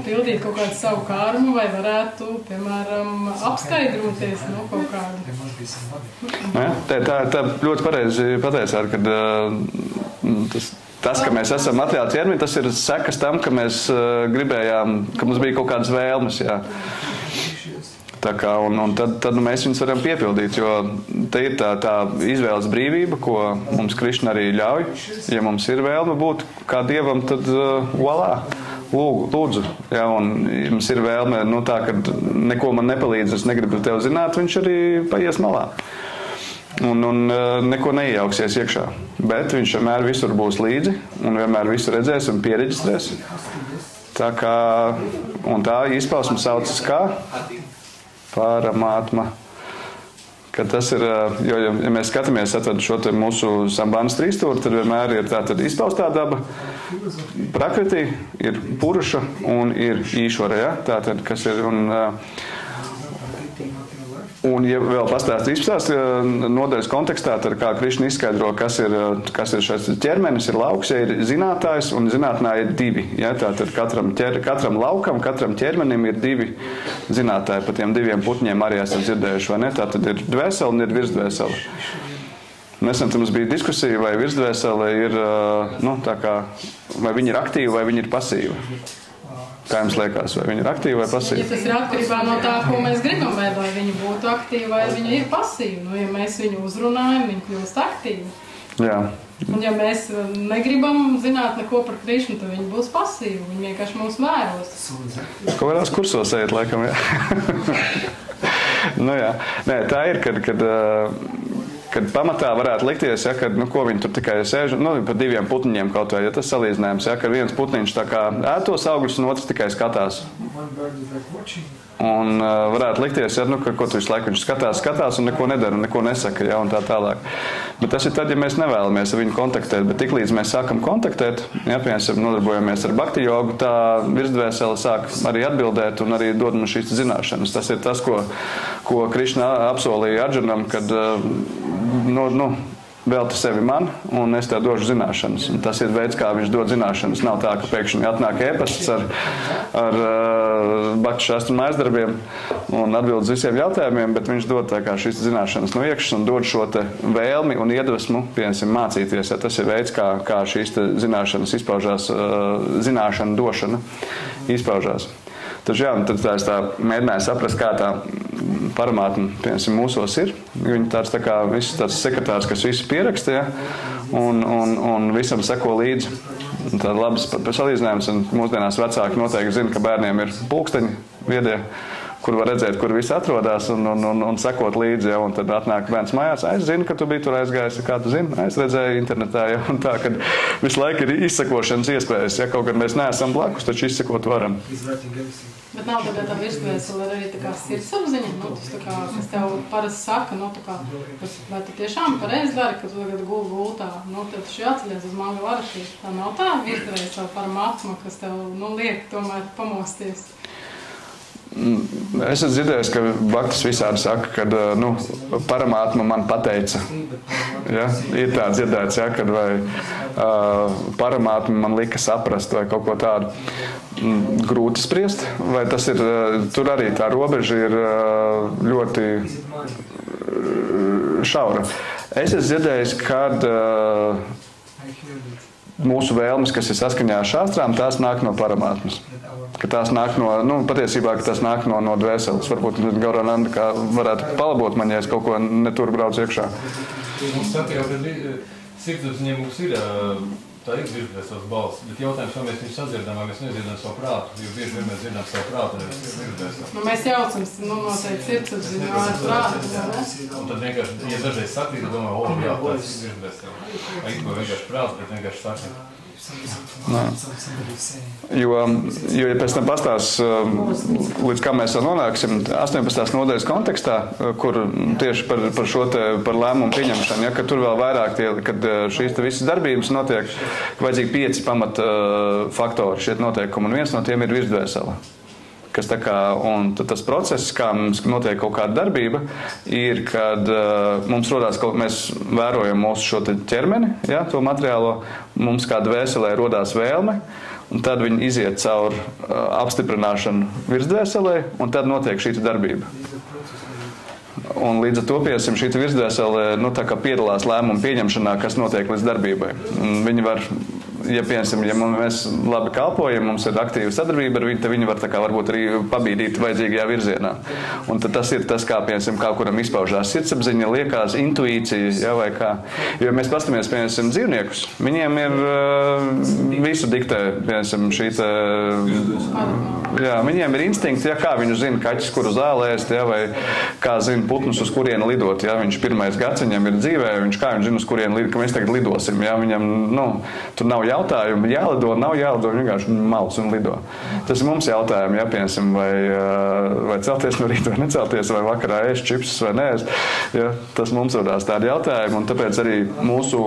pildītu kaut kādu savu kārmu vai varētu, piemēram, apskaidroties kaut kādu. Tā ļoti pareizi pateicāt, ka tas, ka mēs esam materiāli ķermeni, tas ir sekas tam, ka mēs gribējām, ka mums bija kaut kādas vēlmes, jā. Tā kā, un tad mēs viņus varam piepildīt, jo te ir tā izvēles brīvība, ko mums Krišna arī ļauj. Ja mums ir vēlme būt kā Dievam, tad voilā, lūdzu. Ja, un ja mums ir vēlme, tā, ka neko man nepalīdz, es negribu tev zināt, viņš arī paies malā. Un neko neiejauksies iekšā. Bet viņš vienmēr visur būs līdzi un vienmēr visu redzēs un piereģistrēs. Tā kā, un tā izpausme saucas kā? Paramātma. Kad tas ir, jo, ja mēs skatāmies šo te mūsu sambandus trīstūri, tad vienmēr ir tā tad izpaustā daba, prakriti, ir puruša un ir īšvara, ja? Tātad, kas ir, un ja vēl pastāst nodaļas kontekstā, tad kā Krišna izskaidro, kas ir šis ķermenis, ir lauks, ja ir zinātājs, un zinātnē ir divi. Ja? Tātad katram laukam, katram ķermenim ir divi zinātāji. Par tiem diviem putņiem arī esat dzirdējuši, vai ne? Tātad ir dvēsele un ir virsdvēsele. Nesen mums bija diskusija, vai virsdvēsele ir, tā kā, vai viņi ir aktīvi, vai viņi ir pasīvi. Kā jums liekas, vai viņi ir aktīvi vai pasīvi? Ja tas ir atkarībā no tā, ko mēs gribam, vai viņi būtu aktīvi, vai viņi ir pasīvi. Ja mēs viņu uzrunājam, viņi kļūst aktīvi. Jā. Un ja mēs negribam zināt neko par Krišnu, tad viņi būs pasīvi. Viņi vienkārši mūs vēros. Kaut kādās kursos ejiet, laikam, jā. Jā. Nē, tā ir, kad pamatā varētu likties, ja, kad, ko viņi tur tikai sēž, par diviem putniņiem kaut vai, ja tas salīdzinājums, ja, ka viens putniņš tā kā ētos augļus un otrs tikai skatās. Un varētu likties, ja, ka ko tu visu laiku viņš skatās un neko nedara un neko nesaka, ja, un tā tālāk. Bet tas ir tad, ja mēs nevēlamies ar viņu kontaktēt, bet tiklīdz mēs sākam kontaktēt, ja, piemēram, nodarbojamies ar bhakti jogu, tā virsdvēsele sāk arī atbildēt un arī dod mums šīs zināšanas. Tas ir tas, ko Krišna apsolīja Arjunam, kad velti sevi man, un es tev došu zināšanas. Un tas ir veids, kā viņš dod zināšanas. Nav tā, ka pēkšņi atnāk ēpasts ar bhakti šastru mājdarbiem un atbild uz visiem jautājumiem, bet viņš dod tā kā šīs zināšanas no iekšas un dod šo te vēlmi un iedvesmu, piemēram, mācīties. Ja tas ir veids, kā šīs te zināšanas izpaužās, zināšana došana izpaužās. Taču jā, tad tā mēģināja saprast, kā tā paramātma, piemēram, mūsos ir. Viņi tāds tā kā viss tāds sekretārs, kas visu pieraksta, ja, un visam seko līdzi. Tāda labas salīdzinājums, un mūsdienās vecāki noteikti zina, ka bērniem ir pulksteņi viedie, kur var redzēt, kur viss atrodas un sekot līdzi, ja, un tad atnāk bērns mājās, es zinu, ka tu biji tur aizgājis, kā tu zini, es redzēju internetā, ja, un tā, kad visu laiku ir izsekošanas iespējas, ja kaut kad mēs neesam blakus, taču izsekot varam. Bet nav tagad tā virsdvēsele arī tā kā sirdsapziņa, tas tā kā, kas tev parasti saka, tā kā, vai tu tiešām pareizi dari, ka tu tagad gultā, tad šī atceļies uz Mangala Araši. Tā nav tā virsdvēsele paramātma, kas tev, liek tomēr pamosties. Es esmu dzirdējis, ka bhaktis visādi saka, kad paramātma man pateica. Ja? Ir tā dzirdēts, ja? Kad vai paramātma man lika saprast vai kaut ko tādu. Grūti spriest, vai tas ir, tur arī tā robeža ir ļoti šaura. Es esmu dzirdējis, kad mūsu vēlmes, kas ir saskaņā ar šāstrām, tās nāk no paramātmas. Ka tās nāk patiesībā, ka tas nāk no dvēseles. Varbūt Gaurananda kā varētu palabot man, ja es kaut ko netur braucu iekšā. Mums saka jau, ka sirdsapziņa mums ir tā ir virsdvēseles balss, bet jautājums, vai mēs viņu sadzirdam, vai mēs nedzirdam savu prātu, jo bieži vien mēs dzirdam savu prātu, nevis virsdvēseli. Nu, mēs jaucam, noteikti sirdsapziņu ar prātu, vai ne? Un tad vienkārši, ja dažreiz sakrīt, domā, jā, tas ir virsdvēseli. Vai it ko vienkārši prāts, bet vienkārši sakrīt. Jo, ja pēc tam pastāst, līdz kā mēs vēl nonāksim 18. nodaļas kontekstā, kur tieši par šo te, par lēmumu pieņemšanu, ja, ka tur vēl vairāk tie, kad šīs te visas darbības notiek, vajadzīgi 5 pamat faktori šiet noteikumi, un viens no tiem ir virsdvēsele. Kas tā kā, un tas process, kā mums notiek kaut kāda darbība, ir, kad mums rodās, ka mēs vērojam mūsu šo te ķermeni, ja, to materiālo, mums kā dvēselē rodās vēlme, un tad viņi iziet caur apstiprināšanu virsdvēselē, un tad notiek šī darbība. Un līdz ar to, piemēram, šī virsdvēsele, tā kā piedalās lēmumu pieņemšanā, kas notiek līdz darbībai. Un viņi var, ja mēs labi kalpojam, mums ir aktīva sadarbība ar viņu, tad viņi var tā kā varbūt arī pabīdīt vajadzīgajā virzienā. Un tad tas ir tas, kā, piemēram, kā kuram izpaužās sirdsapziņa, liekas, intuīcija, ja, vai kā. Jo mēs pastamies, piemēram, dzīvniekus, viņiem ir visu diktē, piemēram, šī te, jā, viņiem ir instinkts, ja, kā viņu zina kaķis, kuru zālēst, ja, vai kā zina putnus, uz kurieni lidot, ja, viņš pirmais gads viņam ir dzīvē, viņš kā viņš zina, uz kurieni lidot, ka mēs tagad lidosim, ja, viņam, tur nav jautājumu, jālido, nav jālido, viņi vienkārši malc un lido. Tas ir mums jautājumi, ja, piemēram, vai celties no rīta, vai necelties, vai vakarā ēst čipsus, vai neēst. Ja, tas mums rodās tādi jautājumi, un tāpēc arī mūsu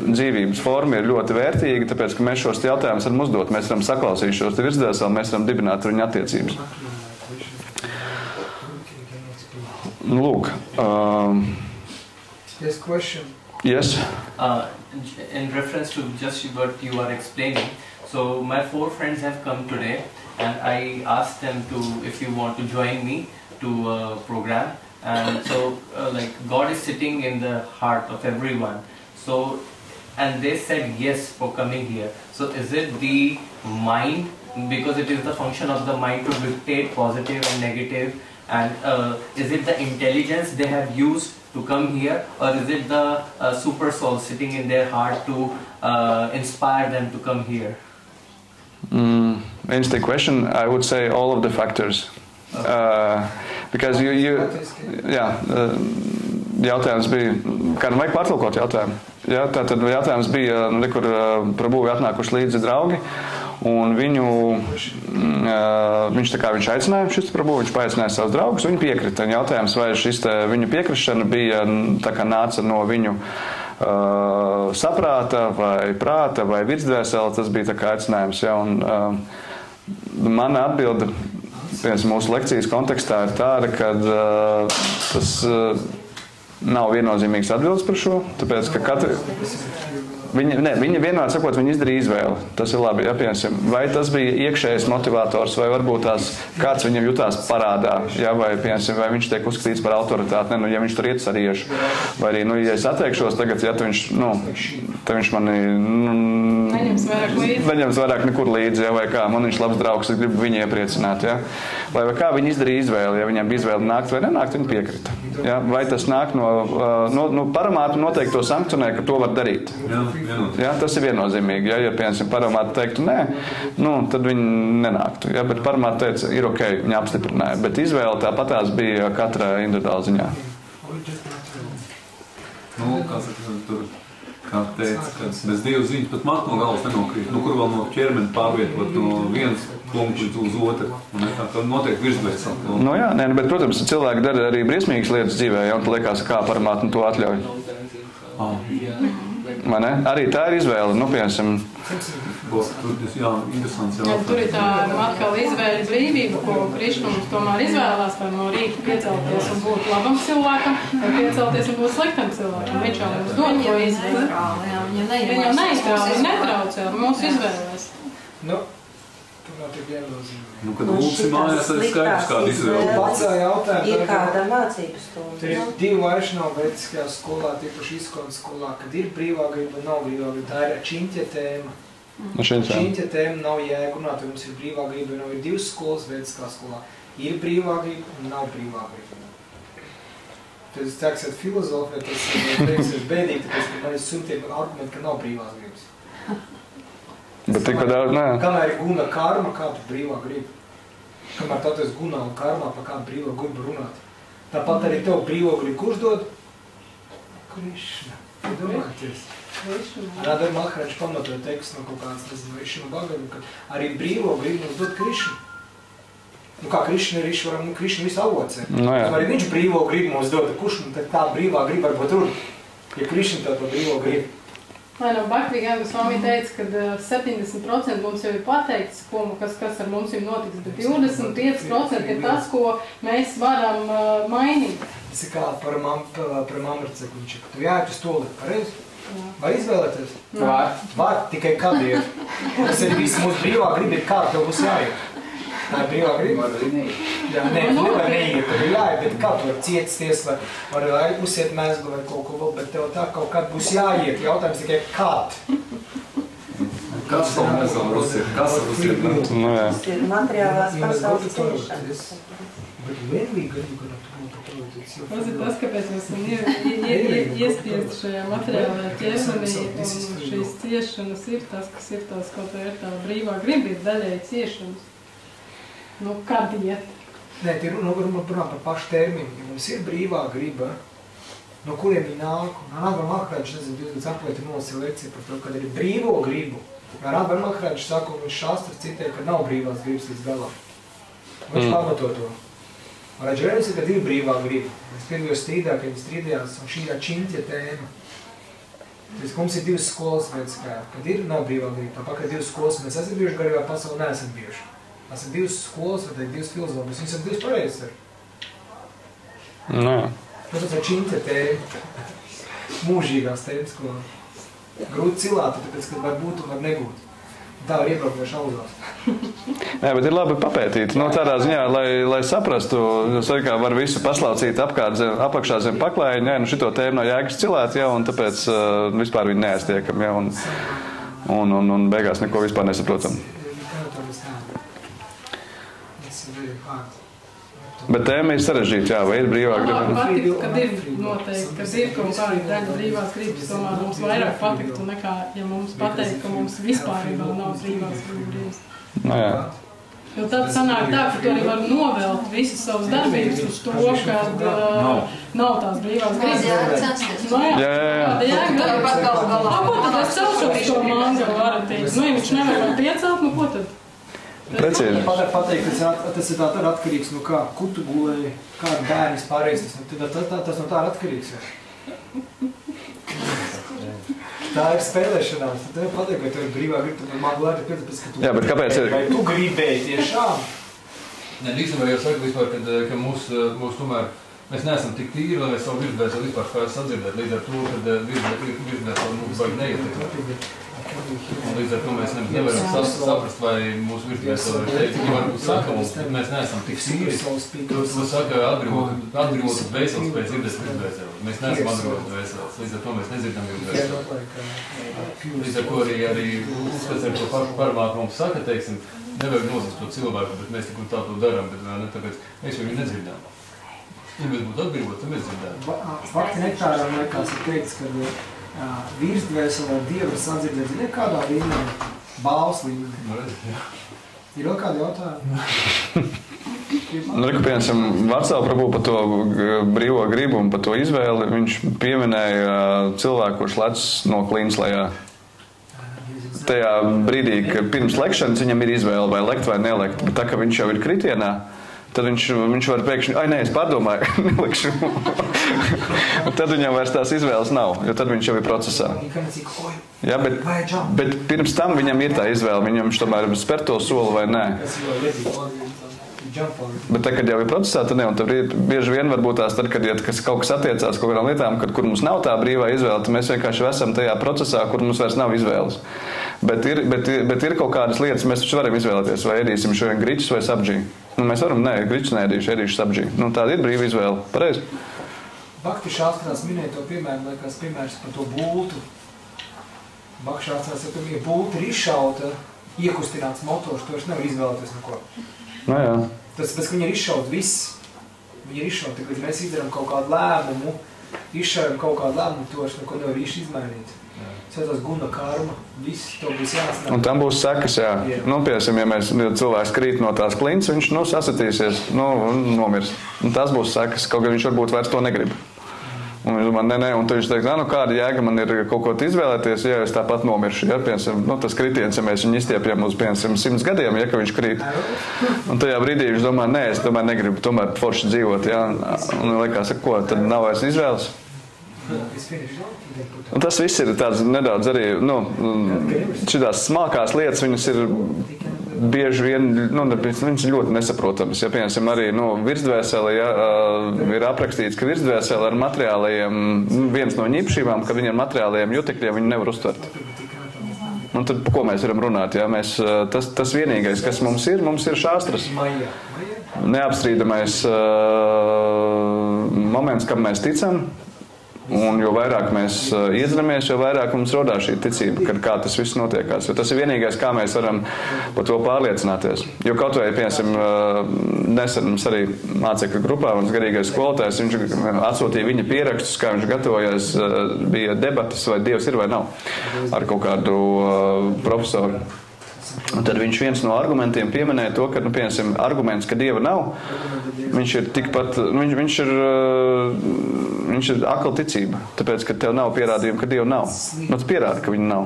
dzīvības forma ir ļoti vērtīga, tāpēc, ka mēs šos jautājumus varam uzdot, mēs varam saklausīt šos virsdvēseli, mēs varam dibināt ar viņu attiecības. Lūk. Yes, question. Yes. In reference to just what you are explaining, so my 4 friends have come today, and I asked them if you want to join me to a program, and so like God is sitting in the heart of everyone. So, and they said yes for coming here. So is it the mind, because it is the function of the mind to dictate positive and negative, and is it the intelligence they have used to come here, or is it the super soul sitting in their heart to inspire them to come here? Interesting question. I would say all of the factors. Because jautājums bija, kādam vajag pārtulkot jautājumu. Jā, tātad jautājums bija, kur Prabhu atnākuši līdzi draugi, un viņš aicināja šis Prabhu, viņš paaicināja savus draugus, viņi piekrita. Jautājums, vai šis viņu piekrišana bija, tā kā nāca no viņu saprāta, vai prāta, vai virsdvēsele, tas bija tā kā aicinājums. Ja, un mana atbilde, mūsu lekcijas kontekstā ir tāda, ka tas nav viennozīmīgs atbildes par šo, tāpēc, ka Viņa vienmēr sakot, viņa izdarīja izvēli. Tas ir labi, ja, piemēram, vai tas bija iekšējais motivators, vai varbūt kāds viņam jutās parādā, ja, vai, piemēram, vai viņš tiek uzskatīts par autoritāti, ja viņš tur iet sariešu, vai arī, ja es atteikšos tagad, ja, tad viņš mani neņems vairāk nekur līdzi, ja, vai kā, man viņš labs draugs, es gribu viņu iepriecināt, ja, vai kā viņi izdarīja izvēli, ja viņam bija izvēle nākt vai nenākt, viņi piekrita, ja, vai tas nāk no paramāta noteikti to sankcionē, ka to var darīt. Ja, tas ir viennozīmīgi. Ja piemēram, paramāta teiktu nē, tad viņi nenāktu. Ja, bet paramāta teica, ir ok, viņi apstiprināja. Bet izvēle tāpatās bija katrā individuāla ziņā. Kā teica, ka bez Dieva ziņas pat matu no galvas nenokrīt. Kur vēl no ķermeni pārvietot no vienas punktu uz otru. Tā noteikti virsdvēsele. Jā, bet, protams, cilvēki dara arī briesmīgas lietas dzīvē, ja, un liekas, kā paramāta to atļauj. Arī tā ir izvēle, piemēram. Tur ir tā atkal izvēle brīvība, ko Krišna mums tomēr izvēlās, vai no rīta piecelties un būt labam cilvēkam, vai piecelties un būt sliktam cilvēkam. Viņš jau mums dod to izvēli. Viņa jau netraucē, mūsu izvēlēs. Tur nav tik viennozīmīgi. Kad lūksim mājās, arī skaidrs, kāda izvēle. Pacā jautājumu. Ir kāda mācības stunda. Te ir 2 vaišanām vētiskajā skolā, tīpaši izkodas skolā, kad ir brīvā griba un nav brīvā griba. Tā ir čiņķa tēma. Čiņķa tēma nav jēgunāt, jo mums ir brīvā griba, jo ir 2 skolas vētiskā skolā. Ir brīvā griba un nav brīvā griba. Tad es teikšu, ka filozofija, tas ir bēdīgi, tāpēc, ka man ir sumtiem argumenti, ka nav brīvās gribas. Bet tik daudz, nē. Kamēr ir guna karma, kā tu brīvā griba. Kamēr tā tu esi gunā un karmā, pa kādu brīvā gribu runāt. Tāpat arī tev brīvā gribu, kurš dod? Krišna. Domāties. Rādar Maharaģis pamatoja tekstu no kaut kāds, nezinu, Višnu Bhagavata, ka arī brīvo gribu mums dod Krišnu. Nu kā Krišna ir Išvaram, nu Krišna visu avots ir. No jā. Arī viņš brīvo gribu mums dod, kurš mums tā brīvā griba varbūt tur, ja Krišna tā brīvo gribu. Vai no Bhaktivinoda Swami teica, ka 70% mums jau ir pateikts, kas ar mums ir notiks, bet 25% ir tas, ko mēs varam mainīt. Tas ir kā par mamrceku, viņš ir, tu jāiet uz toli, pareizi? Var izvēlēties? Var, tikai kad ir. Tas ir viss mūsu brīvā griba ir kā, tev būs jāiet. Tā ir brīvā griba? Jā, nē, tu nevar neiet, tev ir jāiet, bet kā tu var cietisties, var uziet mēslu vai kaut ko vēl, bet tev tā kaut kad būs jāiet. Jautājums tikai kād. Kas vēl nezinu, kas ir? Tas ir materiālās pasaules ciešanas. Bet vienīgi gribu, Tas ir tas, kāpēc mēs esam iespiesti šajā materiālajā ķermenī, un šīs ciešanas ir tas, kas ir tās, kaut vai ir tā brīvā griba, ir daļai ciešanas. Nu, kad iet? Nē, tie runā par pašu terminu. Ja mums ir brīvā griba, no kuriem viņi nāk, un Rādar Maharaģis, nezinu, 28. nolasīja lekciju par to, kad ir brīvo gribu. Rādar Maharaģis saka, un viņš šāstras citē, ka nav brīvās gribas līdz galam. Viņš pamato to. Raģerēvis ir, kad ir brīvā griba. Mēs pirmajos strīdā, kad viņi strīdījās, un šī ir čintja tēma. Tāpēc, mums ir divas skolas veids, kad ir nav brīvā griba. Tāpēc, kad ir divas skolas, mēs esam bijuši garīgā pasaulē, neesam bijuši. Esam divas skolas, vai divas filozofijas, viņas esam divas pareizes ar. Nē. Tas ir čintja tēma. Mūžīgās tēmas, ko grūti cilāt, tāpēc, kad var būt un var nebūt. Tā var iebraukties auzās. Nē, bet ir labi papētīt. Nu, tādā ziņā, lai saprastu, kā var visu paslaucīt apakšā zem paklājiņa, nu šito tēmu nav jēgas cilāt, ja, un tāpēc vispār viņi neaiztiekam, ja, un beigās neko vispār nesaprotam. Bet tēma ir sarežģīta, jā, vai ir brīvā griba? Patiktu, kad ir noteikti, kad ir kaut kāda daļa brīvās gribas, tomēr mums vairāk patiktu nekā, ja mums pateikt, ka mums vispār vēl nav brīvās gribas. No, jā. Jo tad sanāk tā, ka tu arī var novelt visas savas darbības uz to, kad nav tās brīvās gribas. No, jā. Ko tad es celšos šo mangu varatīt? Nu, ja viņš nevar vēl piecelt, nu ko tad? Precīzi. Pateikt, tas ir tā atkarīgs no kā kutu gulēji, kāda bērnis pārējais, tas no tā ir atkarīgs. Tā ir spēlēšanās, tad tev pateikt, vai tev ir brīvā griba, tad man glādi piedāpēc, ka tu jā, bet kāpēc ir? Vai tu gribēji tiešām? Nē, īstenībā jau saka vispār, ka mūs tomēr, mēs neesam tik tīri, lai mēs savu virsbēs vispār spētu sadzirdēt, līdz ar to, kad virsbēs mums vajag neietekmēt. Un līdz ar to mēs nevaram saprast, vai mūsu virsbēs vēl ir teikt, ja varbūt saka mums, bet mēs neesam tik tīri. Tu saka, atbrīvot dvēseles pēc irdes virsbēs. Mēs neesam atbrīvot dvēseles, līdz ar to mēs nedzirdam virsbēs. Līdz ar to arī uzskats ar to parmātu mums saka, teiksim, nevajag nozast to cilvēku, bet mēs tik un tā to darām, bet ne tāpēc mēs viņu nedzirdām. Ja mēs būtu atbrīvot, tad mēs dzirdām. Fakti nektāram liekas ir teikts, ka virsdvēselē Dievu sadzirdēt, ziniet, kādā līmenī? Bāls līmenī. Ir vēl kādi jautājumi? Reku, piemēram, Vacāla Prabhu par to brīvo gribu un par to izvēli, viņš pieminēja cilvēku, kurš lec no klīnas lejā. Tajā brīdī, ka pirms lekšanas viņam ir izvēle vai lekt vai nelekt, bet tā, ka viņš jau ir kritienā, tad viņš var pēkšņi, nē, es pārdomāju, nelikšu. Tad viņam vairs tās izvēles nav, jo tad viņš jau ir procesā. Jā, bet pirms tam viņam ir tā izvēle, viņam tomēr spēr to soli vai nē. Bet tad, kad jau ir procesā, tad ne, un tad bieži vien varbūt tās tad, kad kaut kas attiecās kaut kādām lietām, kur mums nav tā brīvā izvēle, tad mēs vienkārši esam tajā procesā, kur mums vairs nav izvēles. Bet ir kaut kādas lietas, mēs taču varam izvēlēties, vai ēdīsim šodien griķus vai sabdžī. Nu, mēs varam, nē, griķus neēdīšu sabdžī. Nu, tāda ir brīva izvēle. Pareizi? Bhakti šāstrās minēja to piemēru, liekas piemērs par to bultu. Bhakti šāstrās, ja bulta ir izšauta, iekustināts motors, to vairs nevar izvēlēties neko. No jā. Tas, pēc, ka viņi ir izšaut viss, viņi ir izšaut, kad mēs izdarām kaut kādu lēmumu, izšķēram kaut kādu lēmumu, to es neko nevaru īsti izmainīt. Svētās guna karma, viss to būs jāsnāk. Un tam būs sekas, jā. Nu, piemēram, ja cilvēks krīt no tās klints, viņš, sasatīsies, un nomirs. Un tas būs sekas, kaut gan viņš varbūt vairs to negrib. Un viņš domā, nē, un tad viņš teiks, kāda jēga man ir kaut ko izvēlēties, ja es tāpat nomiršu. Ja, piemēram, tas kritiens, ja mēs viņu izstiepjam uz, piemēram, 100 gadiem, ja, ka viņš krīt. Un tajā brīdī viņš domā, nē, es tomēr negribu tomēr forši dzīvot, ja. Un liekas, ko, tad nav vairs izvēles. Un tas viss ir tāds nedaudz arī, šitās smalkās lietas, viņas ir bieži vien, viņas ir ļoti nesaprotamas. Ja, piemēram, arī, virsdvēsele, ja, ir aprakstīts, ka virsdvēsele ar materiālajiem, viens no viņa īpašībām, ka viņiem materiālajiem jutekļiem viņi nevar uztvert. Un tad, ko mēs varam runāt? Ja? Tas vienīgais, kas mums ir šāstras. Neapstrīdamais moments, kam mēs ticam. Un jo vairāk mēs iedzinamies, jo vairāk mums rodās šī ticība, kad kā tas viss notiekās. Jo tas ir vienīgais, kā mēs varam par to pārliecināties. Jo kaut vai, piemēram, nesen mums arī mācekļu grupā, mans garīgais skolotājs, viņš atsūtīja viņa pierakstus, kā viņš gatavojas, bija debatas, vai Dievs ir vai nav, ar kaut kādu profesoru. Un tad viņš viens no argumentiem pieminēja to, ka, piemēram, arguments, ka Dieva nav, viņš ir tikpat, viņš ir akla ticība, tāpēc, ka tev nav pierādījumu, ka Dieva nav. Tas pierāda, ka viņa nav.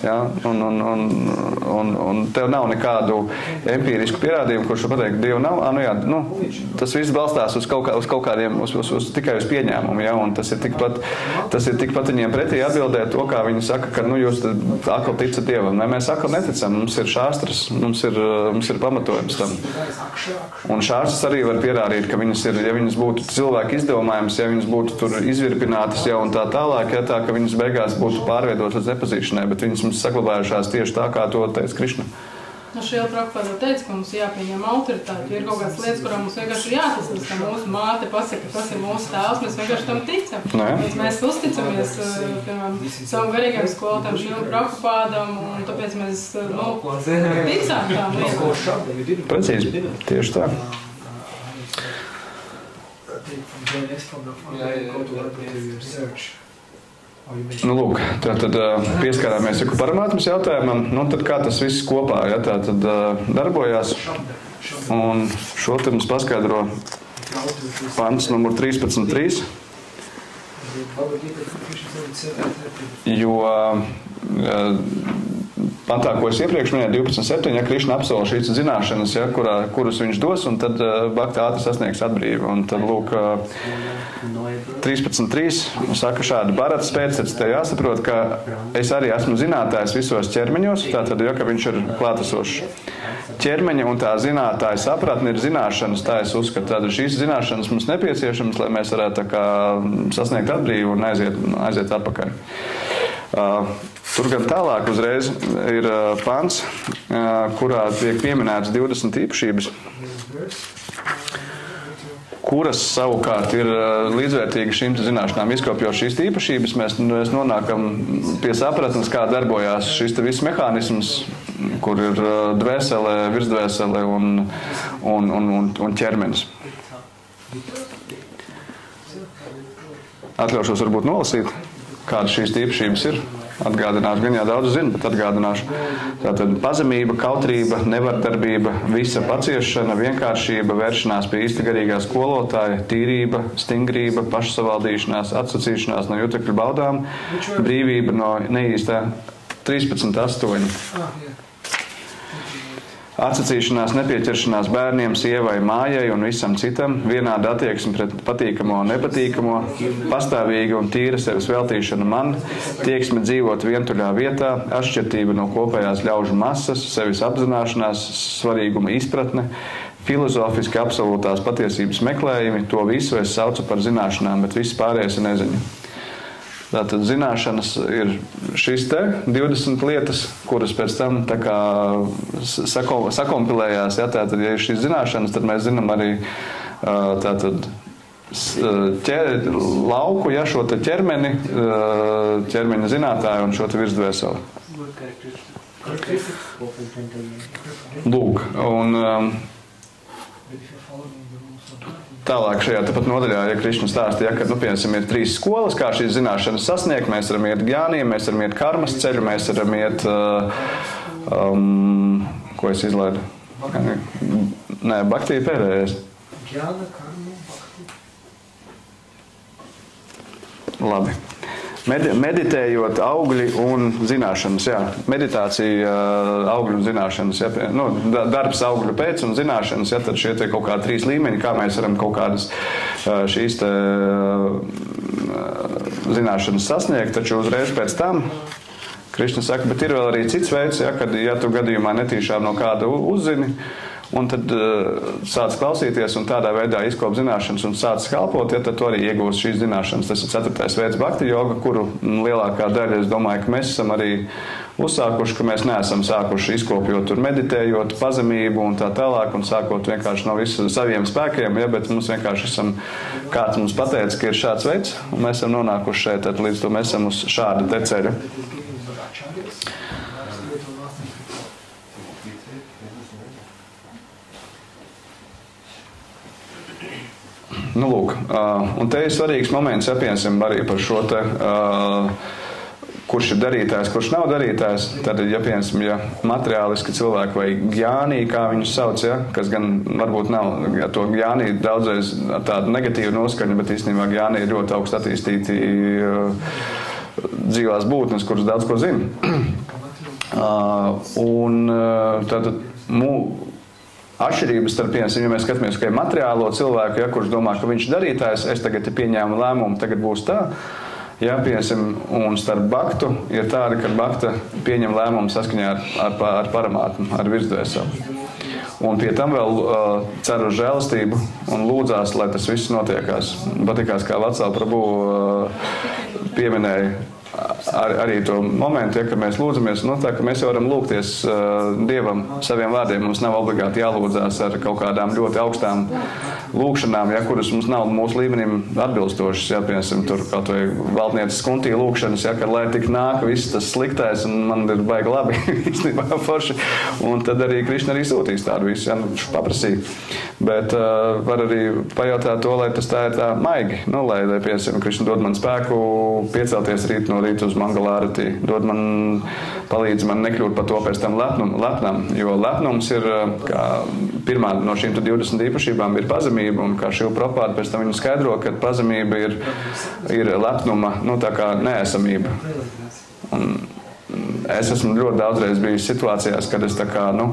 Ja? Un tev nav nekādu empīrisku pierādījumu, kurš pateikt, Dievu nav. Tas viss balstās uz kaut kādiem, tikai uz pieņēmumu. Ja? Un tas ir tikpat viņiem pretī atbildēt to, kā viņi saka, ka jūs akli ticat Dievam. Ne, mēs akli neticam, mums ir šāstras, mums ir pamatojums tam. Un šāstras arī var pierādīt, ka viņas ir, ja viņas būtu cilvēku izdomājums, ja viņas būtu tur izvirpinātas jau un tā tālāk, ja tā, ka viņas beigās būtu pārveidotas līdz nepazīšanai, bet viņas mums saglabājušās tieši tā, kā to teica Krišna. Šajā Prabhupāda teica, ka mums jāpieņem autoritāti, jo ir kaut kādas lietas, kurām mums vienkārši jāticas, ka mūsu māte pasaka, kas ir mūsu tēvs, mēs vienkārši tam ticam. Mēs uzticamies, piemēram, savam garīgajam skolotājam Šrīlam Prabhupādam, un tāpēc mēs ticām tām lietām. Precīzi, tieši tā. Lūk, tad pieskārāmies Paramātmas jautājumam, tad kā tas viss kopā, ja, tad darbojās, un šo te mums paskaidro pants numur 13.3, jo pantā, ko es iepriekš minēju, 12.7, ja Krišna apsola šīs zināšanas, ja, kurus viņš dos, un tad bhakti ātri sasniegs atbrīvu. Un tad, lūk, 13.3 saka šādi, Bharatas pēctecis, te jāsaprot, ka es arī esmu zinātājs visos ķermeņos, tātad, ja, ka viņš ir klātesošs. Ķermeņa un tā zinātāja sapratne ir zināšanas, tā es uzskatu. Tātad šīs zināšanas mums nepieciešamas, lai mēs varētu tā kā sasniegt atbrīvu un aiziet atpakaļ. Tur gan tālāk uzreiz ir pants, kurā tiek pieminēts 20 īpašības, kuras savukārt ir līdzvērtīgi šīm zināšanām. Izkopjot šīs īpašības, mēs nonākam pie sapratnes, kā darbojās šis viss mehānisms, kur ir dvēsele, virsdvēsele un ķermenis. Atļaušos varbūt nolasīt, kādas šīs īpašības ir. Atgādināšu, gan jau daudz zinu, bet atgādināšu. Tātad pazemība, kautrība, nevardarbība, visa paciešana, vienkāršība, vēršanās pie īsta garīgā skolotāja, tīrība, stingrība, pašsavaldīšanās, atsacīšanās no jutekļu baudām, brīvība no neīstā 13.8. Atsacīšanās, nepieķeršanās bērniem, sievai, mājai un visam citam, vienāda attieksme pret patīkamo un nepatīkamo, pastāvīga un tīra sevis veltīšana man, tieksme dzīvot vientuļā vietā, atšķirtība no kopējās ļaužu masas, sevis apzināšanās, svarīguma izpratne, filozofiski absolūtās patiesības meklējumi, to visu es saucu par zināšanām, bet viss pārējais ir neziņa. Tātad zināšanas ir šīs te 20 lietas, kuras pēc tam tā kā sakompilējās. Ja, tātad, ja ir šīs zināšanas, tad mēs zinām arī tātad lauku, ja, šo te ķermeni, ķermeņa zinātāju un šo te virsdvēseli. Lūk, un Tālāk šajā tāpat nodaļā, ja Krišna stāstīja, ka, piemēram, ir 3 skolas, kā šīs zināšanas sasniegt. Mēs varam iet Gjānī, mēs varam iet karmas ceļu, mēs varam iet, ko es izlaidu? Nē, Bhaktī pēdējais. Gjāna, karma, Bhaktī. Labi. Meditējot augļi un zināšanas, jā. Meditācija, augļi un zināšanas, jā. Nu, darbs augļu pēc un zināšanas, jā. Tad šie te kaut kā 3 līmeņi, kā mēs varam kaut kādas šīs te zināšanas sasniegt, taču uzreiz pēc tam Krišna saka, bet ir vēl arī cits veids, jā, kad, ja tu gadījumā netīšām no kāda uzzini, un tad sāc klausīties un tādā veidā izkop zināšanas un sāc kalpot, ja tad tu arī iegūsi šīs zināšanas. Tas ir 4. veids bhakti joga, kuru lielākā daļa, es domāju, ka mēs esam arī uzsākuši, ka mēs neesam sākuši izkopjot tur meditējot, pazemību un tā tālāk, un sākot vienkārši no visu saviem spēkiem, ja, bet mums vienkārši kāds mums pateica, ka ir šāds veids, un mēs esam nonākuši šeit, tad līdz to mēs esam uz šāda te ceļa. Nu, lūk, un te ir svarīgs moments, ja piemēram, arī par šo te, kurš ir darītājs, kurš nav darītājs. Tad, ja piemēram, ja materiāliski cilvēki vai Gjānī, kā viņus sauc, ja, kas gan varbūt nav, ja to Gjānī daudzreiz tāda negatīva noskaņa, bet īstenībā Gjānī ir ļoti augst attīstīti dzīvās būtnes, kuras daudz ko zina. Atšķirības starp, piemēram, ja mēs skatāmies tikai materiālo cilvēku, ja, kurš domā, ka viņš darītājs, es tagad pieņēmu lēmumu, tagad būs tā, ja, piemēram, un starp bhaktu ir tāda, ka bhakta pieņem lēmumu saskaņā ar paramātmu, ar virsdvēseli. Un pie tam vēl cer uz žēlastību un lūdzās, lai tas viss notiekās. Patikās, kā Vacāla Prabhu pieminēja arī to momentu, ja, ka mēs lūdzamies, nu, tā, ka mēs jau varam lūgties Dievam saviem vārdiem. Mums nav obligāti jālūdzās ar kaut kādām ļoti augstām lūkšanām, ja, kuras mums nav mūsu līmenim atbilstošas. Ja, piemēram, tur kaut vai valdnieces Kuntī lūkšanas, ja, ka lai tik nāk viss tas sliktais un man ir baigi labi, īstenībā forši. Un tad arī Krišna arī sūtīs tādu visu, ja, nu, paprasīja. Bet var arī pajautāt to, lai tas tā ir tā maigi. Nu, lai piemēram, Krišna dod man spēku piecelties rīt no rīta uz Mangalārati, palīdz man nekļūt par to pēc tam lepnam, jo lepnums ir, kā pirmā no šīm 20 īpašībām ir pazemība, un kā Šila Prabhupāda pēc tam viņu skaidro, ka pazemība ir lepnuma, nu, tā kā neesamība. Un es esmu ļoti daudzreiz bijis situācijās, kad es tā kā, nu,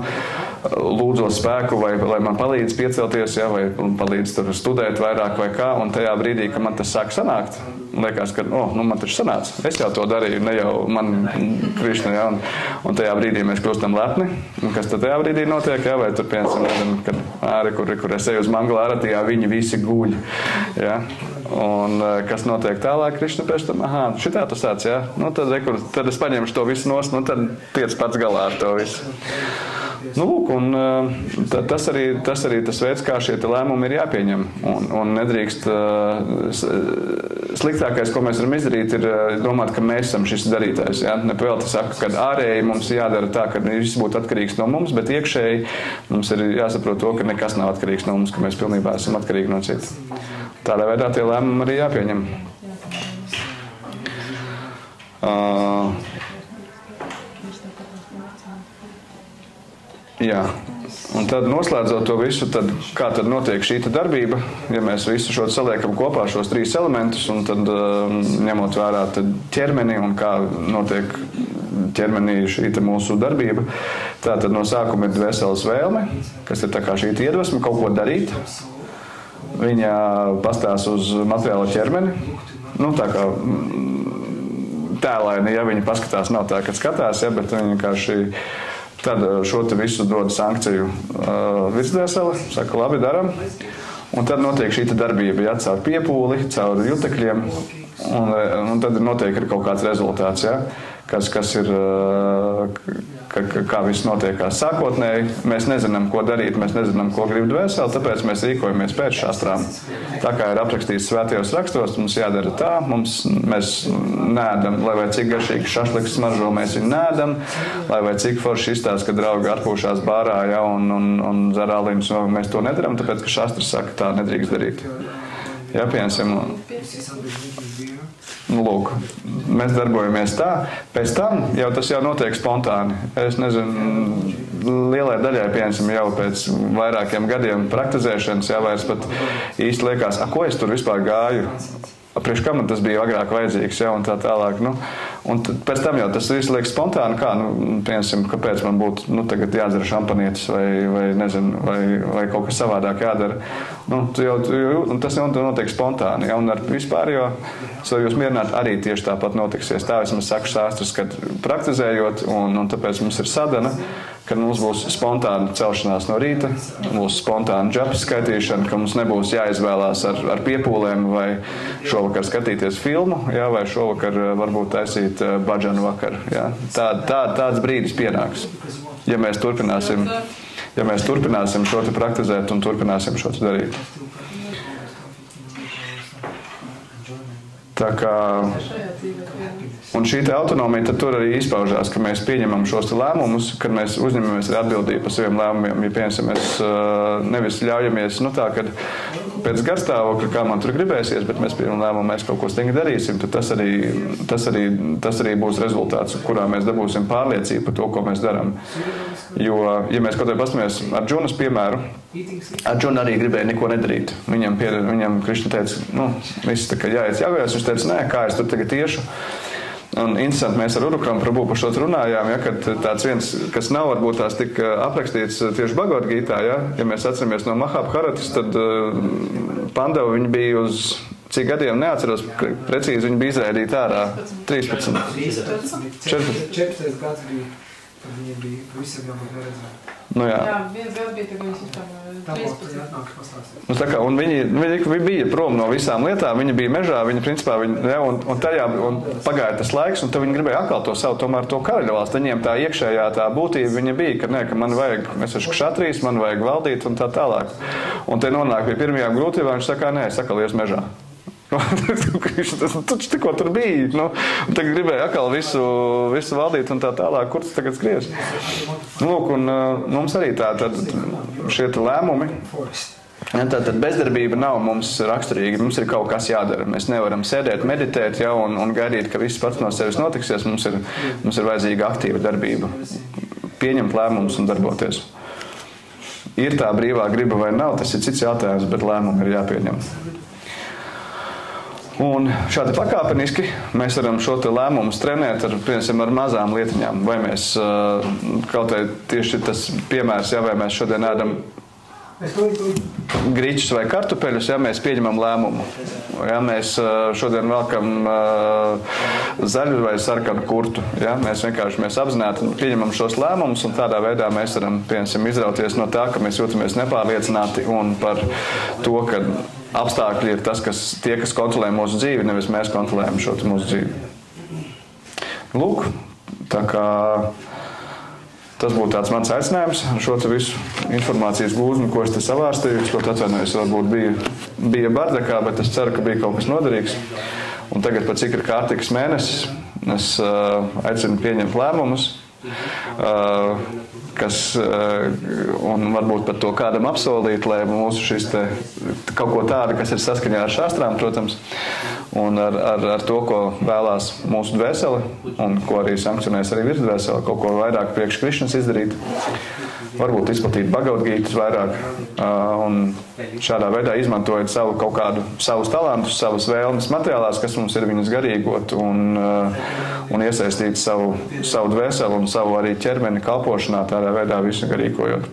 lūdzos spēku, vai lai man palīdz piecelties, ja, vai palīdz tur studēt vairāk vai kā, un tajā brīdī, ka man tas sāk sanākt, liekas, ka, nu, man taču sanāca, es jau to darīju, ne jau man Krišna, ja, un tajā brīdī mēs kļūstam lepni, un kas tad tajā brīdī notiek, ja, vai tur, piemēram, kad kur es eju uz Mangalārati, ja, viņi visi guļ, ja. Un kas notiek tālāk, Krišna pēc tam, šitā tas tāds, jā, nu tad es paņemšu to visu nost, nu tad tiec pats galā ar to visu. Nu, lūk, un tas arī tas veids, kā šie lēmumi ir jāpieņem, un nedrīkst, sliktākais, ko mēs varam izdarīt, ir domāt, ka mēs esam šis darītājs, jā, nepavēlti saka, ka ārēji mums jādara tā, ka viss būtu atkarīgs no mums, bet iekšēji mums ir jāsaprot to, ka nekas nav atkarīgs no mums, ka mēs pilnībā esam atkarīgi no cita. Tādā veidā tie lēmumi arī jāpieņem. Jā. Un tad noslēdzot to visu, tad kā tad notiek šī darbība, ja mēs visu šo saliekam kopā, šos 3 elementus, un tad ņemot vērā tad ķermeni un kā notiek ķermenī šī mūsu darbība. Tātad no sākuma ir dvēseles vēlme, kas ir tā kā šī iedvesma kaut ko darīt. Viņa pastās uz materiālo ķermeni, nu tā kā tēlaini, ja viņa paskatās, nav tā, kad skatās, ja, bet viņa vienkārši tad šo te visu dod sankciju virsdvēsele, saka, labi, daram, un tad notiek šī darbība, ja, caur piepūli, caur jutekļiem, un tad notiek arī kaut kāds rezultāts, ja, kas ir, kā viss notiekās sākotnēji. Mēs nezinām, ko darīt, mēs nezinām, ko grib dvēseli, tāpēc mēs rīkojamies pēc šastrām. Tā kā ir aprakstīts svētajos rakstos, mums jādara tā, mēs nēdam, lai vai cik garšīgi šašliks smaržo, mēs viņu nēdam, lai vai cik forši izstāst, ka draugi atpūšās bārā, ja, un dzer aliņus, mēs to nedaram, tāpēc, ka šastrs saka, tā nedrīkst darīt. Jā, piemēram. Lūk, mēs darbojamies tā, pēc tam jau tas jau notiek spontāni. Es nezinu, lielai daļai, piemēram, jau pēc vairākiem gadiem praktizēšanas, jā, vairs pat īsti liekas, ko es tur vispār gāju, priekš kam man tas bija agrāk vajadzīgs, jā, un tā tālāk, nu, un pēc tam jau tas viss liekas spontāni, kā, nu, piemēram, kāpēc man būtu, nu, tagad jādara šampanietis vai nezinu, vai kaut kas savādāk jādara, nu, un tas jau notiek spontāni, jā, un ar vispār, jo, jūs mierināt, arī tieši tāpat notiksies. Tā vismaz saka sāstras, kad praktizējot, un tāpēc mums ir sadana, kad mums būs spontāna celšanās no rīta, būs spontāna džapi skaitīšana, ka mums nebūs jāizvēlās ar piepūlēm vai šovakar skatīties filmu, jā, vai šovakar varbūt taisīt badžanu vakaru. Jā. Tāds brīdis pienāks, ja mēs turpināsim šo te praktizēt un turpināsim šo te darīt. Tā kā, un šī te autonomija tad tur arī izpaužās, ka mēs pieņemam šos te lēmumus, kad mēs uzņemamies atbildību par saviem lēmumiem. Ja piemēram, mēs nevis ļaujamies, nu tā, kad pēc garstāvokļa, kā man tur gribēsies, bet mēs pieņemam lēmumu, mēs kaut ko stingri darīsim, tad tas arī būs rezultāts, kurā mēs dabūsim pārliecību par to, ko mēs darām. Jo, ja mēs kaut kā pastamies ar Džunas piemēru, Džuna arī gribēja neko nedarīt. Viņam Krišna teica, nu, viss tā kā jāiet jāgājās, viņš teica, nē, kā es tur tagad iešu. Un interesanti, mēs ar Urukram Prabhu par šo runājām, ja, kad tāds viens, kas nav varbūt tās tik aprakstīts tieši Bhagavad Gītā, ja mēs atceramies no Mahabharatas, tad Pandava viņi bija uz cik gadiem, neatceros precīzi, viņi bija izraidīti ārā 13. 14 gads bija, kad viņi bija, visam jābūt neredzēt. Nu, jā. Jā, viens gads bija, kad viņas vispār 13. Nu, tā kā, un viņi bija prom no visām lietām, viņi bija mežā, viņi principā, un tajā pagāja tas laiks, un tad viņi gribēja atkal to savu, tomēr to karaļvalsts. Viņiem tā iekšējā tā būtība viņa bija, ka man vajag, es esmu kšatrīs, man vajag valdīt un tā tālāk. Un te nonāk pie pirmajām grūtībām, viņš saka, nē, es atkal ies mežā. Taču tikko tur bija, nu, un tagad gribēja atkal visu valdīt un tā tālāk, kur tas tagad skries. Lūk, un mums arī tad šie lēmumi, tad bezdarbība nav mums raksturīga, mums ir kaut kas jādara. Mēs nevaram sēdēt, meditēt, ja, un gaidīt, ka viss pats no sevis notiksies, mums ir vajadzīga aktīva darbība. Pieņemt lēmumus un darboties. Ir tā brīvā griba vai nav, tas ir cits jautājums, bet lēmumi ir jāpieņem. Un šādi pakāpeniski mēs varam šo te lēmumus trenēt ar mazām lietiņām. Vai mēs, kaut vai tieši tas piemērs, ja, vai mēs šodien ēdam grīčus vai kartupeļus, ja mēs pieņemam lēmumu. Ja, mēs šodien velkam zaļu vai sarkanu kurtu. Ja, mēs apzināti pieņemam šos lēmumus, un tādā veidā mēs varam, piemēram, izrauties no tā, ka mēs jūtamies nepārliecināti un par to, ka apstākļi ir tas, tie, kas kontrolē mūsu dzīvi, nevis mēs kontrolējam šo mūsu dzīvi. Lūk, tā kā tas būtu tāds mans aicinājums ar šo visu informācijas gūzmu, ko es te savārstīju. Es ļoti atvainojos, varbūt bija bardakā, bet es ceru, ka bija kaut kas noderīgs. Un tagad, pat cik ir kārtīgs mēnesis, es aicinu pieņemt lēmumus, un varbūt pat to kādam apsolīt, lai mūsu šis te kaut ko tādu, kas ir saskaņā ar šastrām, protams, un ar to, ko vēlās mūsu dvēsele, un ko arī sankcionēs arī virsdvēsele, kaut ko vairāk priekš Krišnas izdarīt, varbūt izplatīt Bhagavad Gītas vairāk, un šādā veidā izmantojot savus talantus, savas vēlmes materiālās, kas mums ir viņas garīgot, un iesaistīt savu dvēseli un savu arī ķermeni kalpošanā, tādā veidā visu garīgojot.